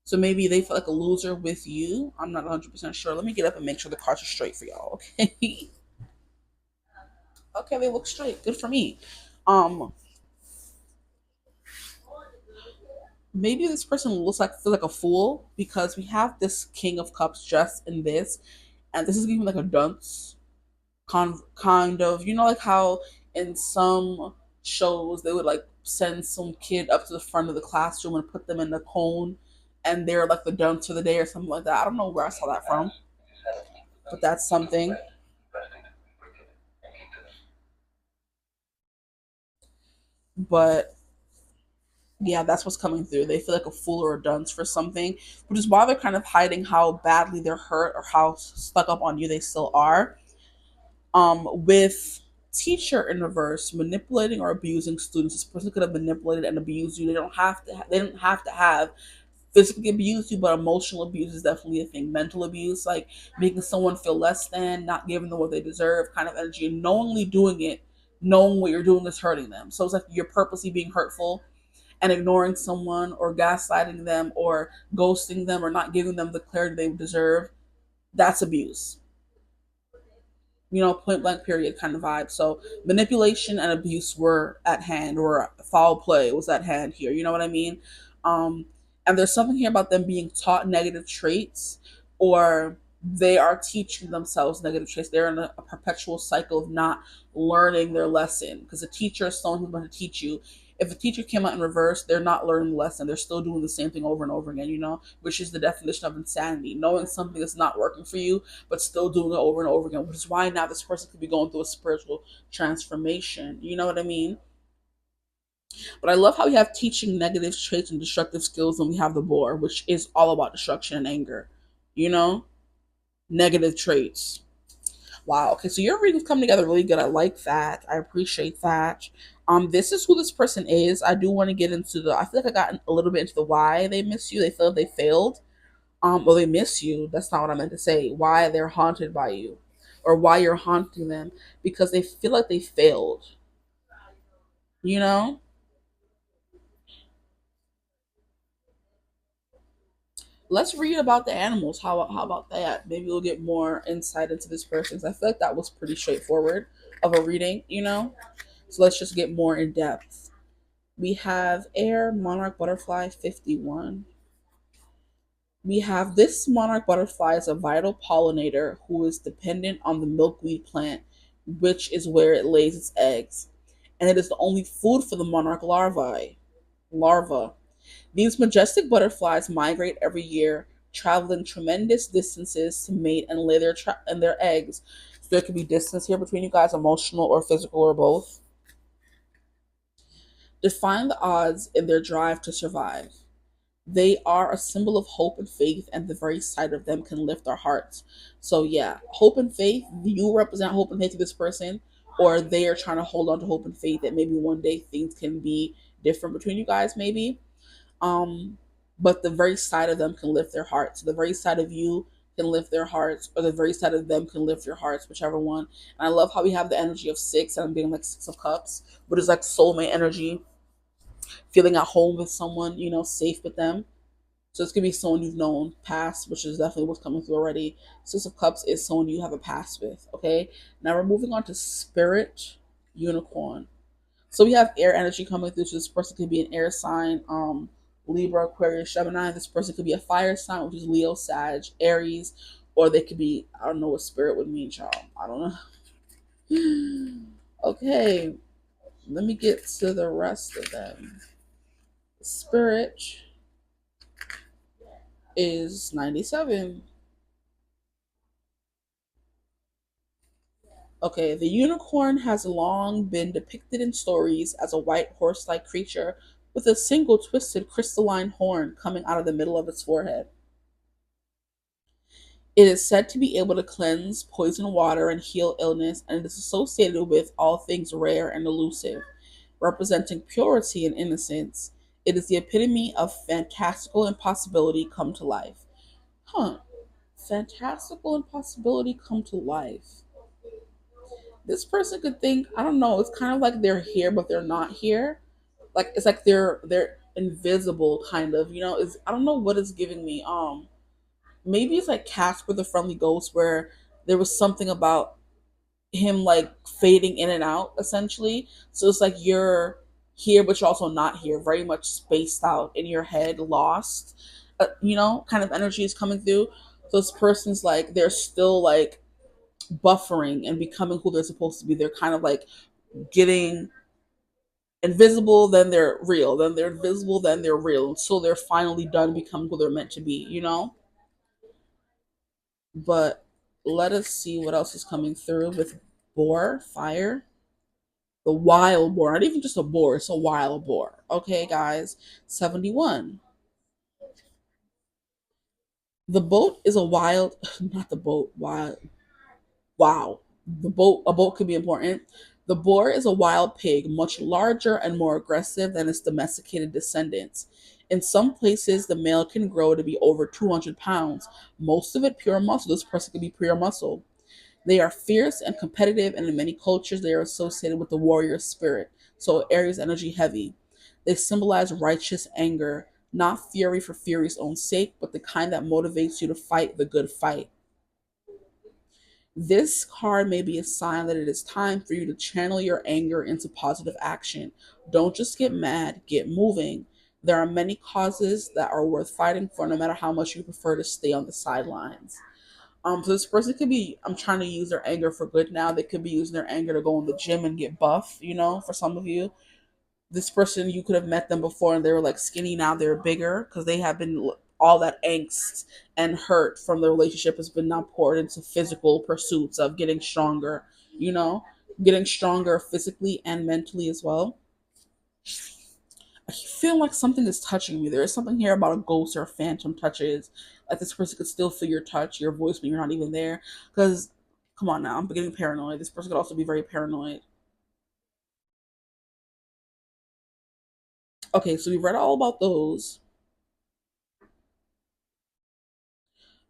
[SPEAKER 1] So maybe they feel like a loser with you. I'm not 100% sure. Let me get up and make sure the cards are straight for y'all. Okay. Okay, they look straight. Good for me. Um, Maybe this person looks like feels like a fool because we have this King of Cups dressed in this, and this is even like a dunce kind of, like how in some shows they would like send some kid up to the front of the classroom and put them in the cone, and they're like the dunce for the day or something like that. I don't know where I saw that from, but that's something. But yeah, that's what's coming through. They feel like a fool or a dunce for something, which is why they're kind of hiding how badly they're hurt or how stuck up on you they still are. With teacher in reverse, manipulating or abusing students. This person could have manipulated and abused you. They don't have to. They don't have to have physically abused you, but emotional abuse is definitely a thing. Mental abuse, like making someone feel less than, not giving them what they deserve, kind of energy, and knowingly doing it, knowing what you're doing is hurting them. So it's like you're purposely being hurtful and ignoring someone or gaslighting them or ghosting them or not giving them the clarity they deserve. That's abuse, point blank period kind of vibe. So manipulation and abuse were at hand, or foul play was at hand here. You know what I mean? Um, and there's something here about them being taught negative traits, or they are teaching themselves negative traits. They're in a perpetual cycle of not learning their lesson because a teacher is someone who's going to teach you. If a teacher came out in reverse, they're not learning the lesson. They're still doing the same thing over and over again, which is the definition of insanity. Knowing something is not working for you, but still doing it over and over again, which is why now this person could be going through a spiritual transformation. You know what I mean? But I love how we have teaching negative traits and destructive skills, and we have the boar, which is all about destruction and anger. You know, negative traits. Wow. Okay, so your readings come together really good. I like that. I appreciate that. This is who this person is. I do want to get into the. I feel like I got a little bit into the why they miss you. They feel they failed. Well, they miss you. That's not what I meant to say. Why they're haunted by you, or why you're haunting them, because they feel like they failed. You know. Let's read about the animals. How about that? Maybe we'll get more insight into this person. 'Cause I feel like that was pretty straightforward of a reading. So let's just get more in depth. We have air monarch butterfly 51. We have this monarch butterfly as a vital pollinator who is dependent on the milkweed plant, which is where it lays its eggs, and it is the only food for the monarch larvae. Larva. These majestic butterflies migrate every year, traveling tremendous distances to mate and lay their eggs. So there could be distance here between you guys, emotional or physical or both. Define the odds in their drive to survive. They are a symbol of hope and faith, and the very sight of them can lift our hearts. So yeah, hope and faith. You represent hope and faith to this person, or they are trying to hold on to hope and faith that maybe one day things can be different between you guys. Maybe, um, but the very sight of them can lift their hearts. The very sight of you can lift their hearts, or the very sight of them can lift your hearts, whichever one. And I love how we have the energy of six, and I'm being like Six of Cups, but it's like soulmate energy, feeling at home with someone, safe with them. So this could be someone you've known past, which is definitely what's coming through already. Six of Cups is someone you have a past with. Okay. Now we're moving on to Spirit Unicorn. So we have air energy coming through. So this person could be an air sign, Libra, Aquarius, Gemini. This person could be a fire sign, which is Leo, Sag, Aries, or they could be, I don't know what spirit would mean, y'all. I don't know. Okay. Let me get to the rest of them. Spirit is 97. Okay, the unicorn has long been depicted in stories as a white horse like creature with a single twisted crystalline horn coming out of the middle of its forehead. It is said to be able to cleanse, poison water, and heal illness, and it is associated with all things rare and elusive, representing purity and innocence. It is the epitome of fantastical impossibility come to life. Huh. Fantastical impossibility come to life. This person could think, I don't know, it's kind of like they're here but they're not here. Like it's like they're invisible kind of, is I don't know what it's giving me. Maybe it's like Casper the Friendly Ghost where there was something about him like fading in and out essentially. So it's like you're here but you're also not here, very much spaced out in your head, lost. Kind of energy is coming through. So this person's like they're still like buffering and becoming who they're supposed to be. They're kind of like getting invisible, then they're real, then they're invisible, then they're real. So they're finally done becoming who they're meant to be. But let us see what else is coming through with boar, fire. The wild boar, not even just a boar, it's a wild boar. Okay, guys, 71. The boat is a wild, not the boat, wild, wow. A boat could be important. The boar is a wild pig, much larger and more aggressive than its domesticated descendants. In some places, the male can grow to be over 200 pounds, most of it pure muscle. This person could be pure muscle. They are fierce and competitive, and in many cultures, they are associated with the warrior spirit. So, Aries energy heavy. They symbolize righteous anger, not fury for fury's own sake, but the kind that motivates you to fight the good fight. This card may be a sign that it is time for you to channel your anger into positive action. Don't just get mad, get moving. There are many causes that are worth fighting for, no matter how much you prefer to stay on the sidelines. So this person could be, I'm trying to use their anger for good now. They could be using their anger to go in the gym and get buff, for some of you. This person, you could have met them before and they were like skinny, now they're bigger because they have been, all that angst and hurt from the relationship has been now poured into physical pursuits of getting stronger, you know, getting stronger physically and mentally as well. I feel like something is touching me. There is something here about a ghost or a phantom touches. Like this person could still feel your touch, your voice when you're not even there. Because, come on now, I'm getting paranoid. This person could also be very paranoid. Okay, so we've read all about those.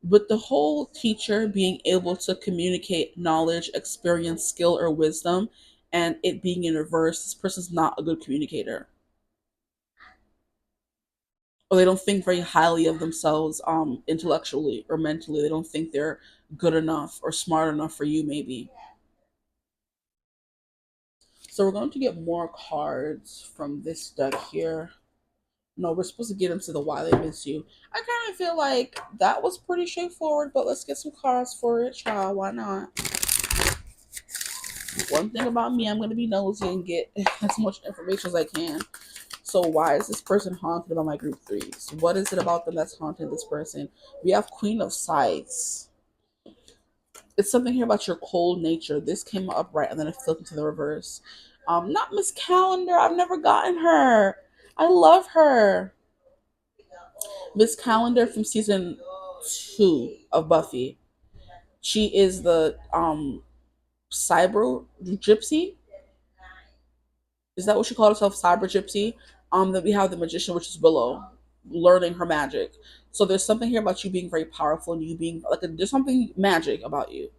[SPEAKER 1] But the whole teacher being able to communicate knowledge, experience, skill, or wisdom, and it being in reverse, this person's not a good communicator. Or they don't think very highly of themselves intellectually or mentally. They don't think they're good enough or smart enough for you, maybe. So we're going to get more cards from this deck here. No, we're supposed to get into the why they miss you. I kind of feel like that was pretty straightforward, but let's get some cards for it, child. Why not? One thing about me, I'm going to be nosy and get as much information as I can. So why is this person haunted by my group threes? What is it about them that's haunting this person? We have Queen of Scythes. It's something here about your cold nature. This came up right and then it flipped into the reverse. Not Miss Calendar. I've never gotten her. I love her. Miss Calendar from season 2 of Buffy. She is the cyber gypsy. Is that what she called herself? Cyber gypsy. Then we have the magician, which is Willow, learning her magic. So there's something here about you being very powerful and you being like there's something magic about you.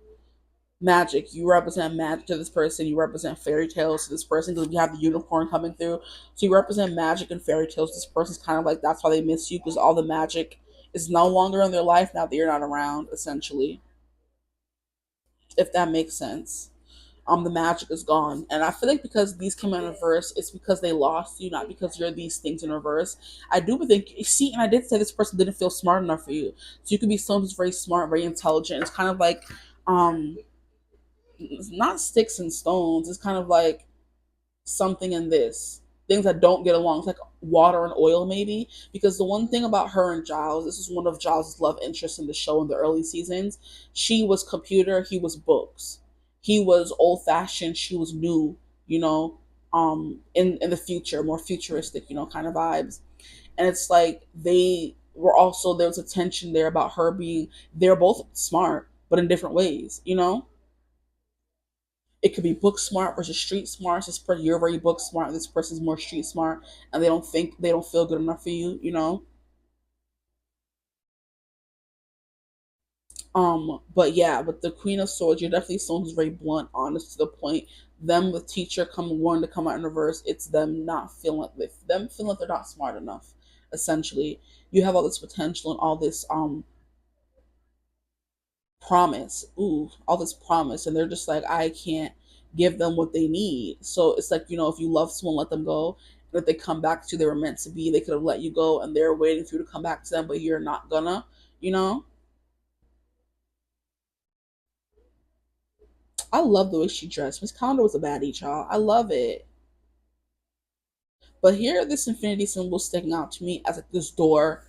[SPEAKER 1] Magic. You represent magic to this person. You represent fairy tales to this person because we have the unicorn coming through. So you represent magic and fairy tales. This person's kind of like that's why they miss you because all the magic is no longer in their life now that you're not around. Essentially, if that makes sense. The magic is gone. And I feel like because these came in reverse, it's because they lost you, not because you're these things in reverse. I do think, see, and I did say this person didn't feel smart enough for you. So you could be someone who's very smart, very intelligent. It's kind of like, it's not sticks and stones. It's kind of like something in this. Things that don't get along. It's like water and oil, maybe. Because the one thing about her and Giles, this is one of Giles' love interests in the show in the early seasons. She was computer, he was books. He was old fashioned, she was new, you know, in the future, more futuristic, kind of vibes. And it's like they were also, there was a tension there about her being, they're both smart, but in different ways. It could be book smart versus street smart. This person, you're very book smart, this person's more street smart, and they don't feel good enough for you. But yeah, with the Queen of Swords, you're definitely someone who's very blunt, honest to the point. Them with teacher come wanting to come out in reverse, it's them not feeling them feeling like they're not smart enough. Essentially, you have all this potential and all this promise, all this promise, and they're just like, I can't give them what they need. So it's like, if you love someone, let them go. And if they come back to you, they were meant to be, they could have let you go, and they're waiting for you to come back to them, but you're not gonna, you know. I love the way she dressed. Miss Condo was a baddie, child. I love it. But here, this infinity symbol sticking out to me as like this door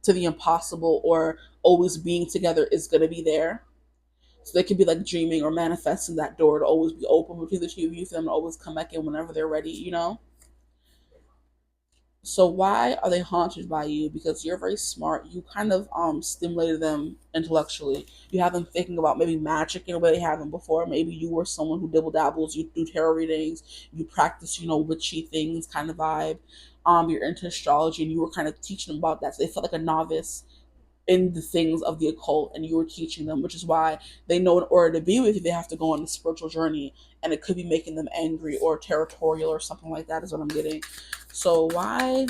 [SPEAKER 1] to the impossible or always being together is gonna be there. So they could be like dreaming or manifesting that door to always be open between the two of you for them to always come back in whenever they're ready. So why are they haunted by you? Because you're very smart. You kind of stimulated them intellectually. You have them thinking about maybe magic in a way they haven't before. Maybe you were someone who dibble dabbles. You do tarot readings. You practice, witchy things kind of vibe. You're into astrology, and you were kind of teaching them about that. So they felt like a novice in the things of the occult, and you were teaching them, which is why they know in order to be with you, they have to go on a spiritual journey, and it could be making them angry or territorial or something like that, is what I'm getting. So why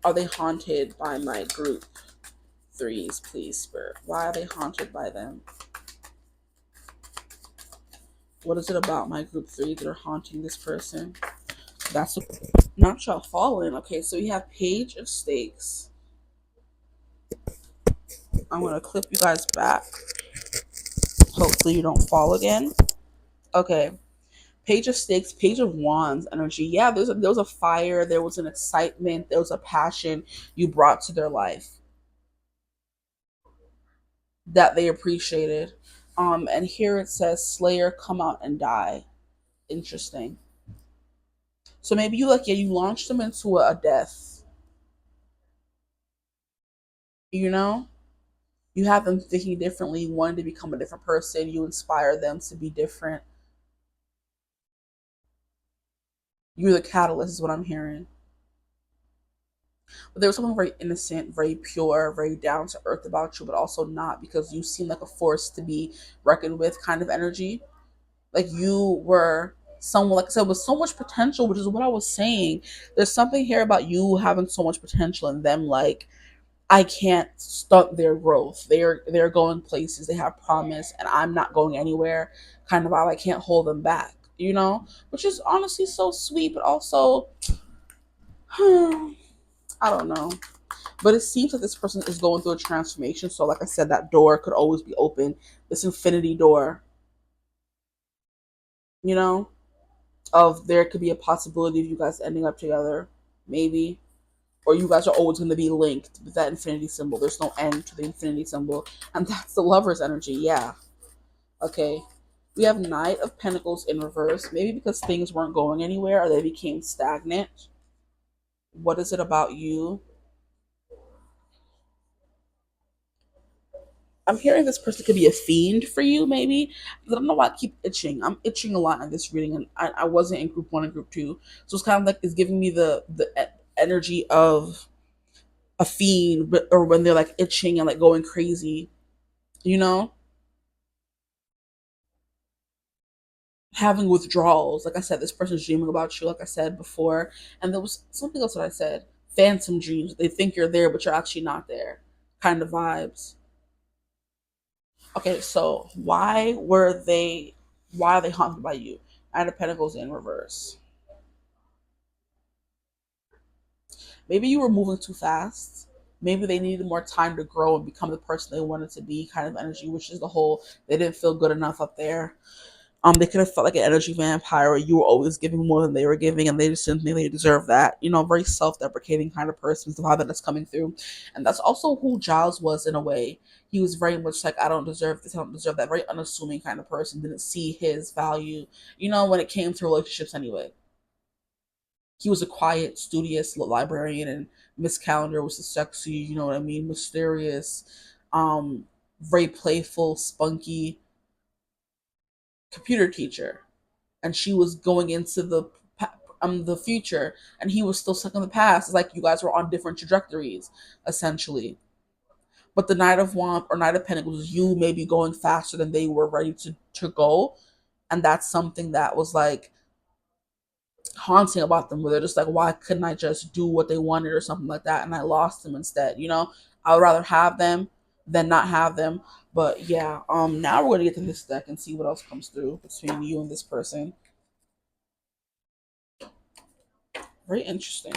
[SPEAKER 1] are they haunted by my group threes, please, Spirit? Why are they haunted by them? What is it about my group three that are haunting this person? That's not y'all falling. Okay, so we have Page of Stakes. I'm gonna clip you guys back. Hopefully you don't fall again. Okay. Page of Stakes, Page of Wands energy. Yeah, there was a fire, there was an excitement, there was a passion you brought to their life that they appreciated. And here it says, Slayer, come out and die. Interesting. So maybe you launched them into a death. You know, you have them thinking differently, wanting to become a different person. You inspire them to be different. You're the catalyst, is what I'm hearing. But there was something very innocent, very pure, very down to earth about you, but also not, because you seem like a force to be reckoned with kind of energy. Like you were someone, like I said, with so much potential, which is what I was saying. There's something here about you having so much potential and them like, I can't stunt their growth. They're going places, they have promise, and I'm not going anywhere. Kind of how I can't hold them back, which is honestly so sweet, but also I don't know. But it seems like this person is going through a transformation. So, like I said, that door could always be open. This infinity door, you know, of there could be a possibility of you guys ending up together, maybe. Or you guys are always going to be linked with that infinity symbol. There's no end to the infinity symbol. And that's the lover's energy. Yeah. Okay. We have Knight of Pentacles in reverse. Maybe because things weren't going anywhere or they became stagnant. What is it about you? I'm hearing this person could be a fiend for you, maybe. I don't know why I keep itching. I'm itching a lot in this reading, and I wasn't in group one and group two, so it's kind of like it's giving me the energy of a fiend, or when they're like itching and like going crazy, you know, having withdrawals. Like I said, this person's dreaming about you, like I said before, and there was something else that I said. Phantom dreams. They think you're there, but you're actually not there. Kind of vibes. Okay, so why are they haunted by you? Nine of Pentacles in reverse. Maybe you were moving too fast. Maybe they needed more time to grow and become the person they wanted to be, kind of energy, which is the whole they didn't feel good enough up there. They could have felt like an energy vampire, or you were always giving more than they were giving, and they just didn't think they deserve that. Very self-deprecating kind of person is the vibe that's coming through, and that's also who Giles was in a way. He was very much like, I don't deserve this, I don't deserve that. Very unassuming kind of person. Didn't see his value, when it came to relationships anyway. He was a quiet, studious librarian, and Miss Calendar was a sexy, what I mean, mysterious, um, very playful, spunky computer teacher, and she was going into the future, and he was still stuck in the past. It's like you guys were on different trajectories, essentially. But the Knight of Wands or Knight of Pentacles was you maybe going faster than they were ready to go, and that's something that was like haunting about them, where they're just like, why couldn't I just do what they wanted or something like that, and I lost them instead. I would rather have them than not have them. But yeah, now we're gonna get to this deck and see what else comes through between you and this person. Very interesting.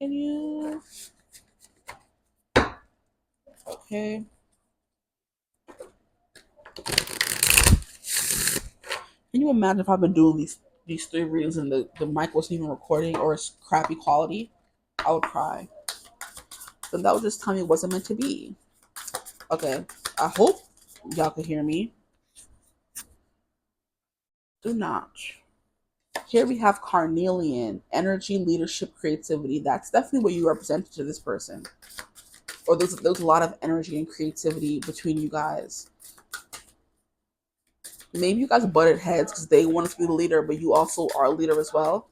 [SPEAKER 1] Can you? Okay. Can you imagine if I've been doing these three readings and the mic wasn't even recording, or it's crappy quality? I would cry. Then that would just tell me it wasn't meant to be. Okay. I hope y'all can hear me. Do not. Here we have Carnelian, energy, leadership, creativity. That's definitely what you represented to this person. Or there's a lot of energy and creativity between you guys. Maybe you guys butted heads because they wanted to be the leader, but you also are a leader as well.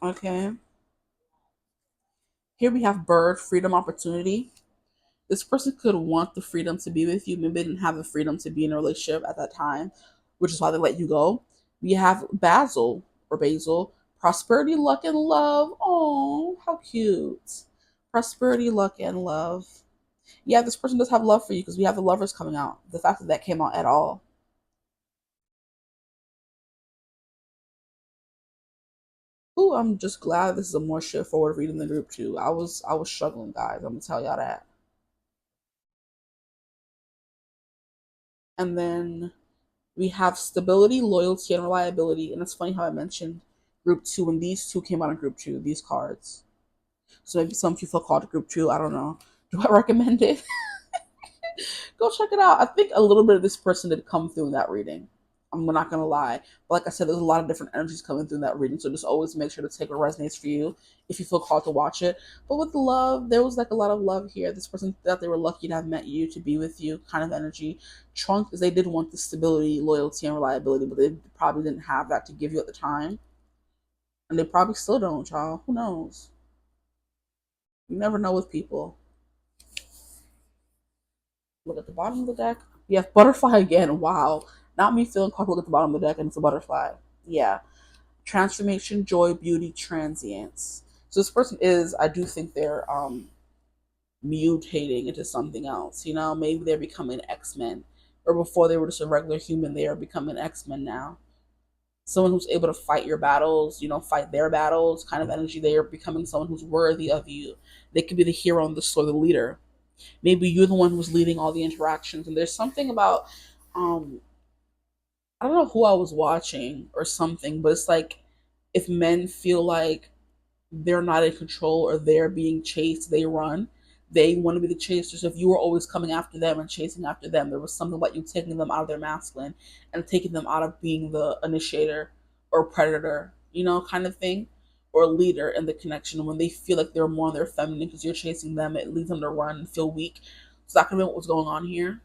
[SPEAKER 1] Okay. Here we have bird, freedom, opportunity. This person could want the freedom to be with you. Maybe they didn't have the freedom to be in a relationship at that time, which is why they let you go. We have Basil, prosperity, luck, and love. Oh, how cute. Prosperity, luck, and love. Yeah, this person does have love for you because we have the lovers coming out. The fact that that came out at all. Ooh, I'm just glad this is a more straightforward reading than group two. I was struggling, guys. I'm gonna tell y'all that. And then we have stability, loyalty, and reliability. And it's funny how I mentioned group two when these two came out in group two, these cards. So maybe some people call it group two. I don't know. Do I recommend it? Go check it out. I think a little bit of this person did come through in that reading. I'm not gonna lie. But like I said, there's a lot of different energies coming through in that reading. So just always make sure to take what resonates for you if you feel called to watch it. But with the love, there was like a lot of love here. This person thought they were lucky to have met you, to be with you, kind of energy. Trunk is they did want the stability, loyalty, and reliability, but they probably didn't have that to give you at the time. And they probably still don't, y'all. Who knows? You never know with people. Look at the bottom of the deck. We have butterfly again. Wow. Not me feeling comfortable at the bottom of the deck and it's a butterfly. Yeah. Transformation, joy, beauty, transience. So this person is, I do think they're mutating into something else. Maybe they're becoming X-Men. Or before they were just a regular human, they are becoming X-Men now. Someone who's able to fight your battles, fight their battles, kind of energy. They are becoming someone who's worthy of you. They could be the hero in the story, the leader. Maybe you're the one who's leading all the interactions. And there's something about um I don't know who I was watching or something, but it's like if men feel like they're not in control or they're being chased, they run. They want to be the chasers. If you were always coming after them and chasing after them, there was something about you taking them out of their masculine and taking them out of being the initiator or predator, kind of thing, or leader in the connection. When they feel like they're more on their feminine because you're chasing them, it leads them to run and feel weak. So that could be what was going on here.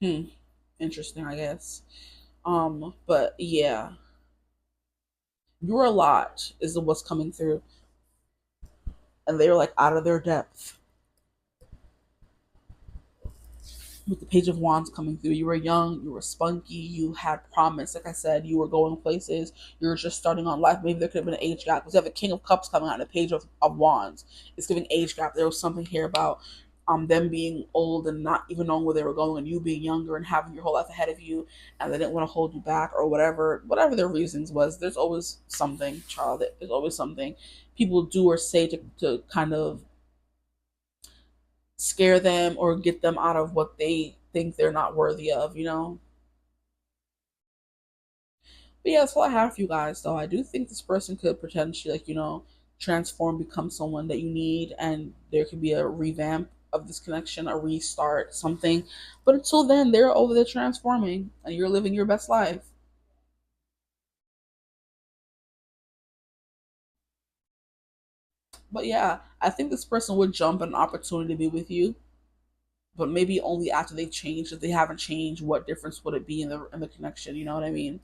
[SPEAKER 1] Hmm. Interesting, I guess. But yeah, you're a lot is what's coming through, and they were like out of their depth with the Page of Wands coming through. You were young, you were spunky, you had promise. Like I said, you were going places. You were just starting on life. Maybe there could have been an age gap because you have the King of Cups coming out and the Page of Wands. It's giving age gap. There was something here about them being old and not even knowing where they were going, and you being younger and having your whole life ahead of you, and they didn't want to hold you back or whatever their reasons was. There's always something, child. There's always something people do or say to kind of scare them or get them out of what they think they're not worthy of, But yeah, that's all I have for you guys, though. I do think this person could potentially, transform, become someone that you need, and there could be a revamp of this connection, a restart, something. But until then, they're over there transforming, and you're living your best life. But yeah, I think this person would jump at an opportunity to be with you, but maybe only after they change. If they haven't changed, what difference would it be in the connection? You know what I mean?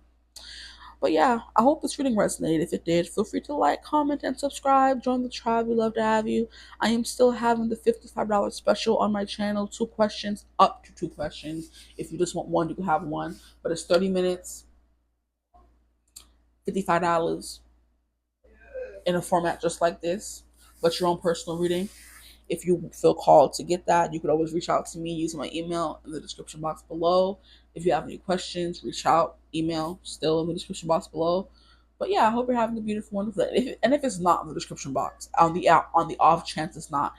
[SPEAKER 1] But yeah, I hope this reading resonated. If it did, feel free to like, comment, and subscribe. Join the tribe. We love to have you. I am still having the $55 special on my channel. 2 questions, up to 2 questions. If you just want one, you can have one. But it's 30 minutes, $55 in a format just like this, but your own personal reading. If you feel called to get that, you could always reach out to me using my email in the description box below. If you have any questions, reach out, email still in the description box below. But yeah, I hope you're having a beautiful, wonderful day. And if it's not in the description box, on the off chance it's not,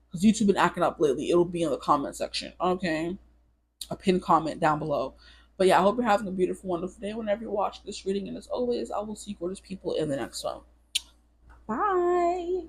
[SPEAKER 1] because YouTube been acting up lately, it'll be in the comment section. Okay, a pinned comment down below. But yeah, I hope you're having a beautiful, wonderful day whenever you watch this reading. And as always, I will see gorgeous people in the next one. Bye.